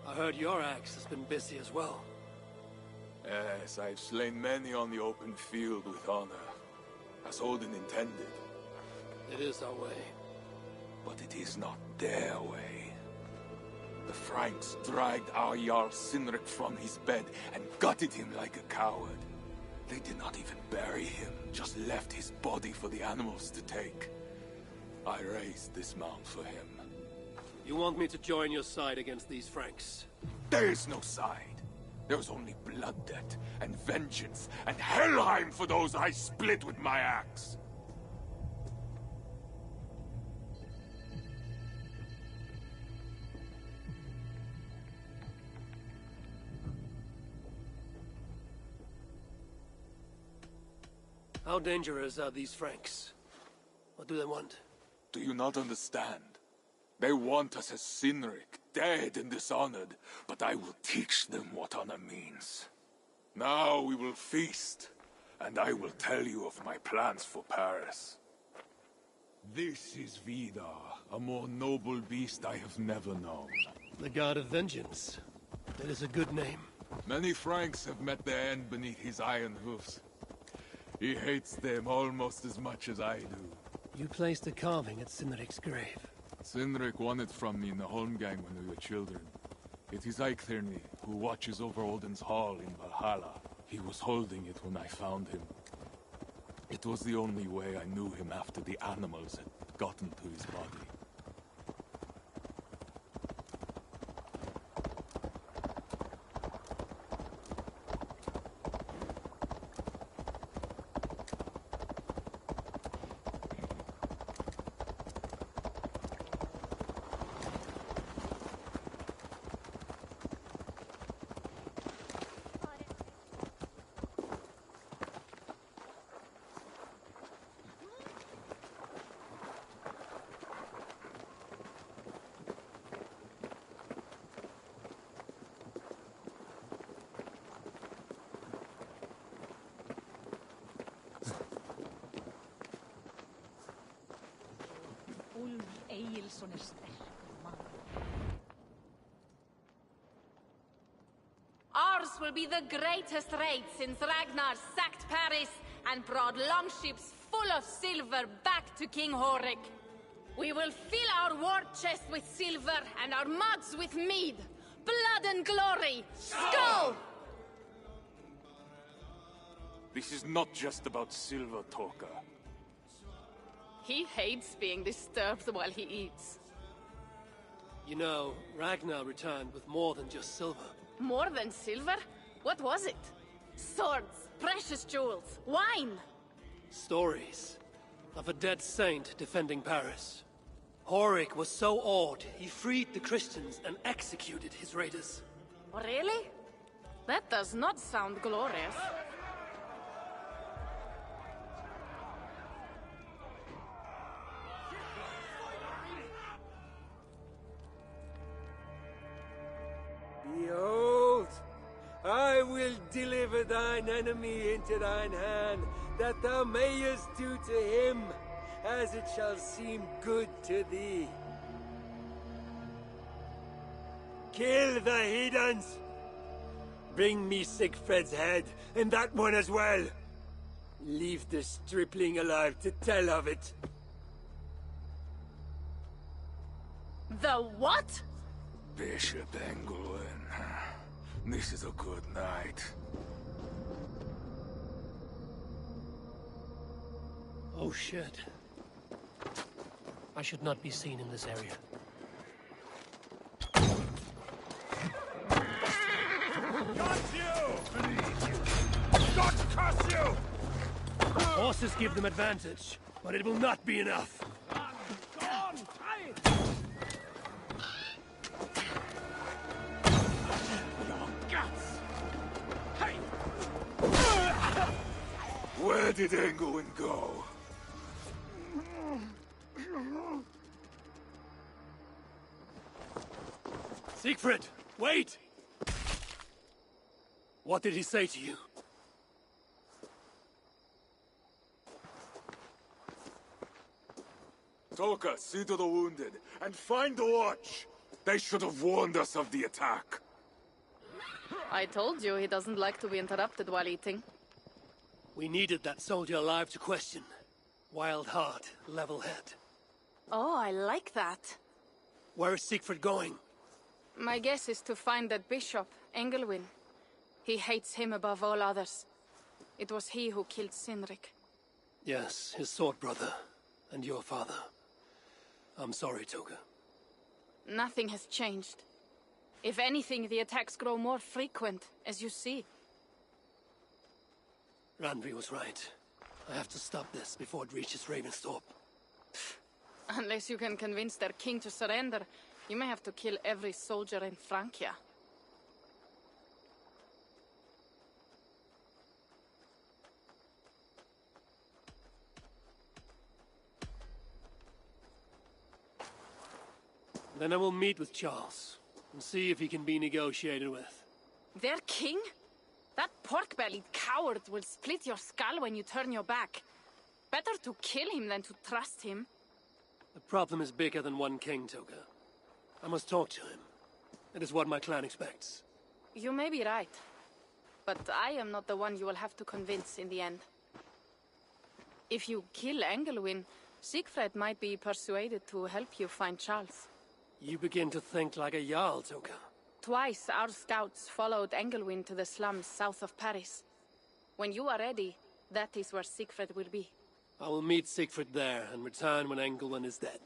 I heard your axe has been busy as well. Yes, I've slain many on the open field with honor, as Odin intended. It is our way. But it is not their way. The Franks dragged our Jarl Sinric from his bed and gutted him like a coward. They did not even bury him, just left his body for the animals to take. I raised this mound for him. You want me to join your side against these Franks? There is no side. There is only blood debt, and vengeance, and Helheim for those I split with my axe. How dangerous are these Franks? What do they want? Do you not understand? They want us as Sinric, dead and dishonored, but I will teach them what honor means. Now we will feast, and I will tell you of my plans for Paris. This is Vidar, a more noble beast I have never known. The God of Vengeance. That is a good name. Many Franks have met their end beneath his iron hoofs. He hates them almost as much as I do. You placed a carving at Sinric's grave. Sinric won it from me in the Holmgang when we were children. It is Eiktherni, who watches over Odin's hall in Valhalla. He was holding it when I found him. It was the only way I knew him after the animals had gotten to his body. Ours will be the greatest raid since Ragnar sacked Paris and brought longships full of silver back to King Horik. We will fill our war chest with silver and our mugs with mead. Blood and glory! Skull! This is not just about silver, Torka. He hates being disturbed while he eats. You know, Ragnar returned with more than just silver. More than silver? What was it? Swords, precious jewels, wine! Stories of a dead saint defending Paris. Horik was so awed, he freed the Christians and executed his raiders. Really? That does not sound glorious. Behold, I will deliver thine enemy into thine hand, that thou mayest do to him as it shall seem good to thee. Kill the heathens! Bring me Sigfred's head, and that one as well! Leave the stripling alive to tell of it. The what? Bishop Engelwin. This is a good night. Oh shit. I should not be seen in this area. Got you! God curse you! Horses give them advantage, but it will not be enough. Where did Engelwin go? Siegfried, wait! What did he say to you? Toka, see to the wounded, and find the watch! They should have warned us of the attack. I told you he doesn't like to be interrupted while eating. We needed that soldier alive to question. Wild heart, level head. Oh, I like that. Where is Siegfried going? My guess is to find that bishop, Engelwin. He hates him above all others. It was he who killed Sinric. Yes, his sword brother. And your father. I'm sorry, Toga. Nothing has changed. If anything, the attacks grow more frequent, as you see. Randvi was right. I have to stop this before it reaches Ravensthorpe. Unless you can convince their king to surrender, you may have to kill every soldier in Francia. Then I will meet with Charles, and see if he can be negotiated with. Their king? That pork-bellied coward will split your skull when you turn your back. Better to kill him than to trust him. The problem is bigger than one king, Toga. I must talk to him. It is what my clan expects. You may be right. But I am not the one you will have to convince in the end. If you kill Engelwin, Siegfried might be persuaded to help you find Charles. You begin to think like a Jarl, Toga. Twice our scouts followed Engelwin to the slums south of Paris. When you are ready, that is where Siegfried will be. I will meet Siegfried there and return when Engelwin is dead.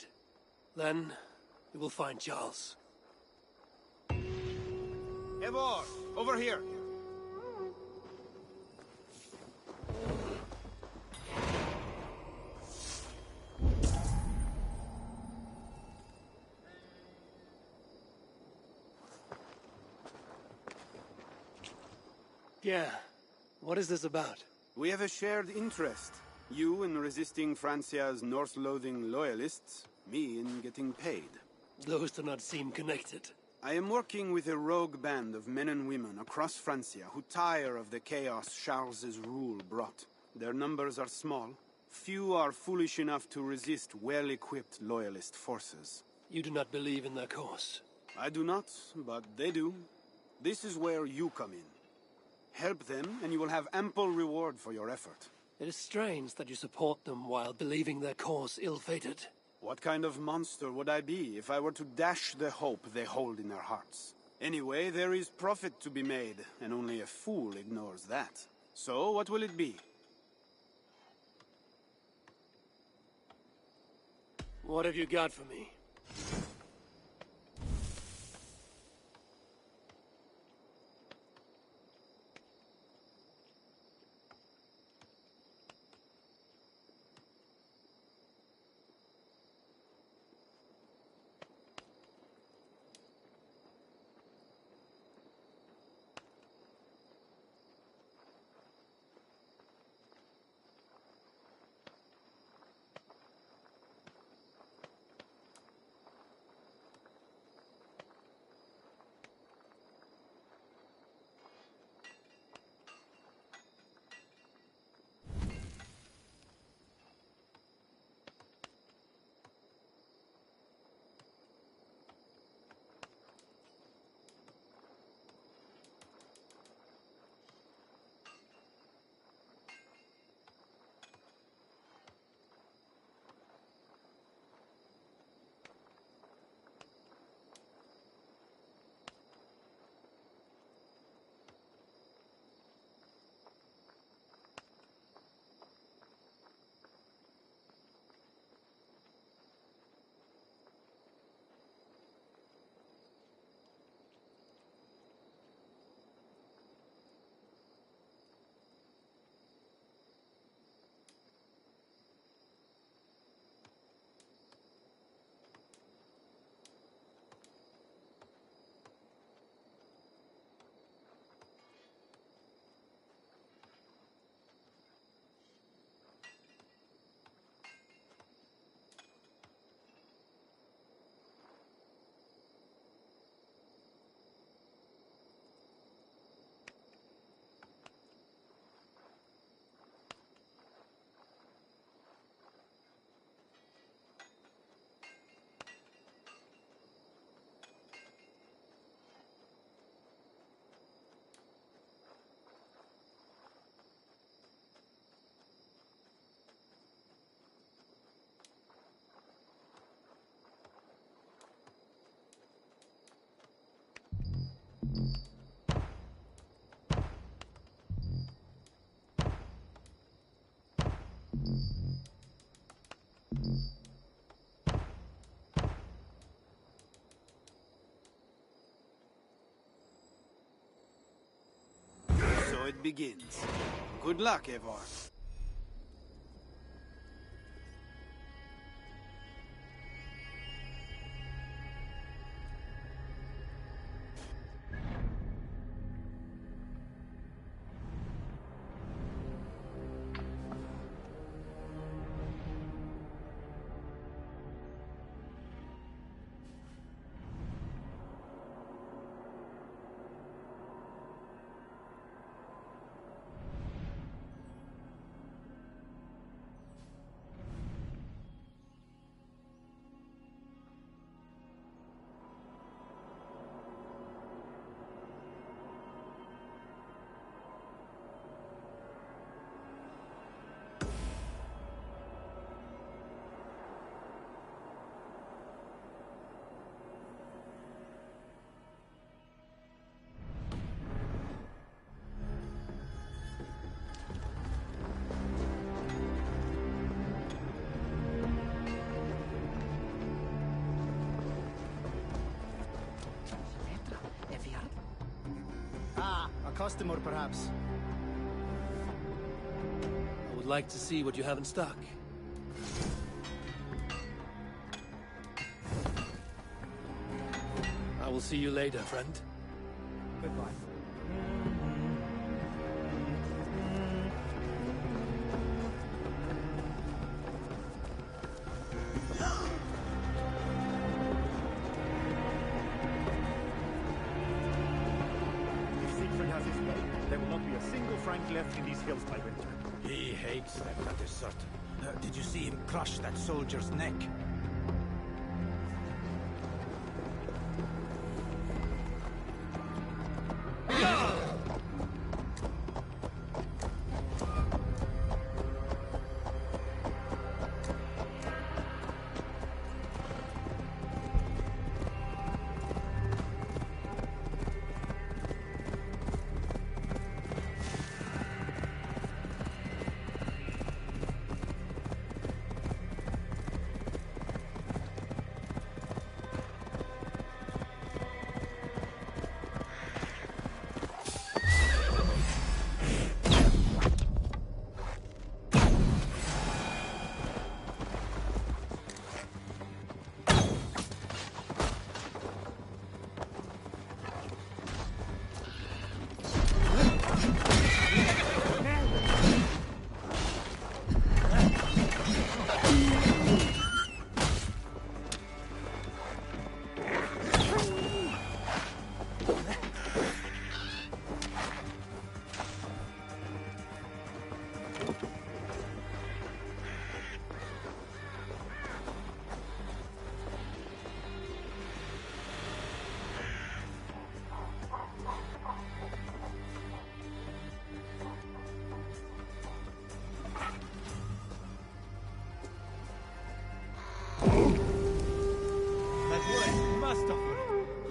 Then, we will find Charles. Eivor, over here! Yeah. What is this about? We have a shared interest. You in resisting Francia's North-loathing loyalists, me in getting paid. Those do not seem connected. I am working with a rogue band of men and women across Francia who tire of the chaos Charles's rule brought. Their numbers are small. Few are foolish enough to resist well-equipped loyalist forces. You do not believe in their cause? I do not, but they do. This is where you come in. Help them, and you will have ample reward for your effort. It is strange that you support them while believing their cause ill-fated. What kind of monster would I be if I were to dash the hope they hold in their hearts? Anyway, there is profit to be made, and only a fool ignores that. So, what will it be? What have you got for me? begins. Good luck, Eivor. Customer, perhaps. I would like to see what you have in stock. I will see you later, friend. Goodbye. Left in these hills by winter. He hates them, that is certain. Did you see him crush that soldier's neck?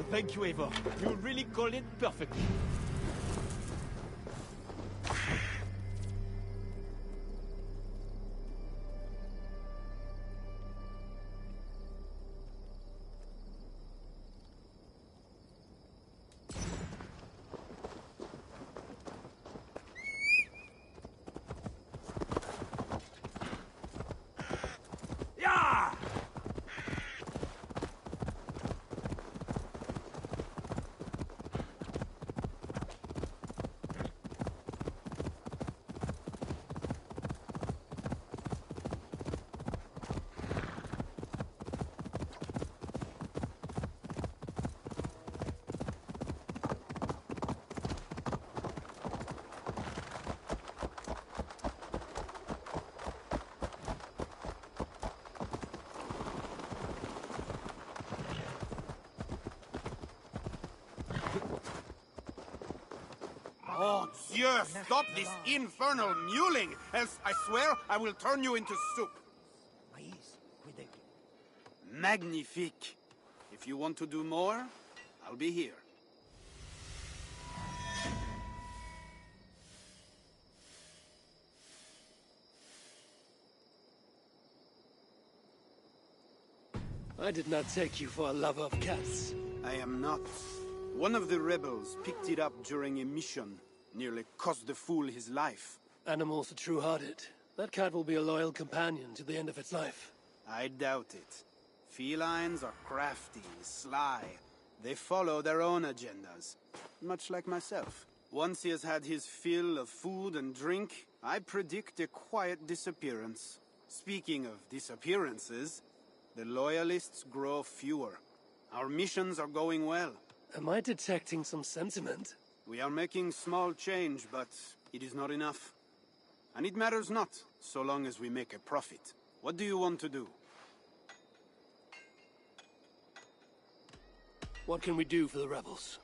Thank you, Eivor. You really called it perfectly. Oh, Dieu, stop this infernal mewling, else I swear I will turn you into soup. Magnifique. If you want to do more, I'll be here. I did not take you for a lover of cats. I am not. One of the rebels picked it up during a mission. Nearly cost the fool his life. Animals are true-hearted. That cat will be a loyal companion to the end of its life. I doubt it. Felines are crafty, sly. They follow their own agendas, much like myself. Once he has had his fill of food and drink, I predict a quiet disappearance. Speaking of disappearances, the Loyalists grow fewer. Our missions are going well. Am I detecting some sentiment? We are making small change, but it is not enough. And it matters not, so long as we make a profit. What do you want to do? What can we do for the rebels?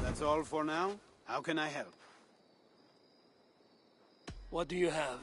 That's all for now? How can I help? What do you have?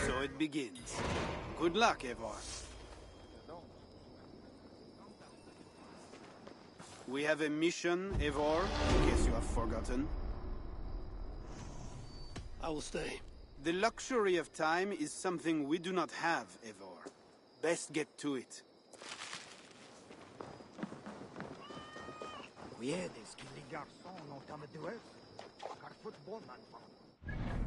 So it begins. Good luck, Eivor. We have a mission, Eivor, in case you have forgotten. I will stay. The luxury of time is something we do not have, Eivor. Best get to it. Oui, des skilly garçons n'ont à me douer, car football man.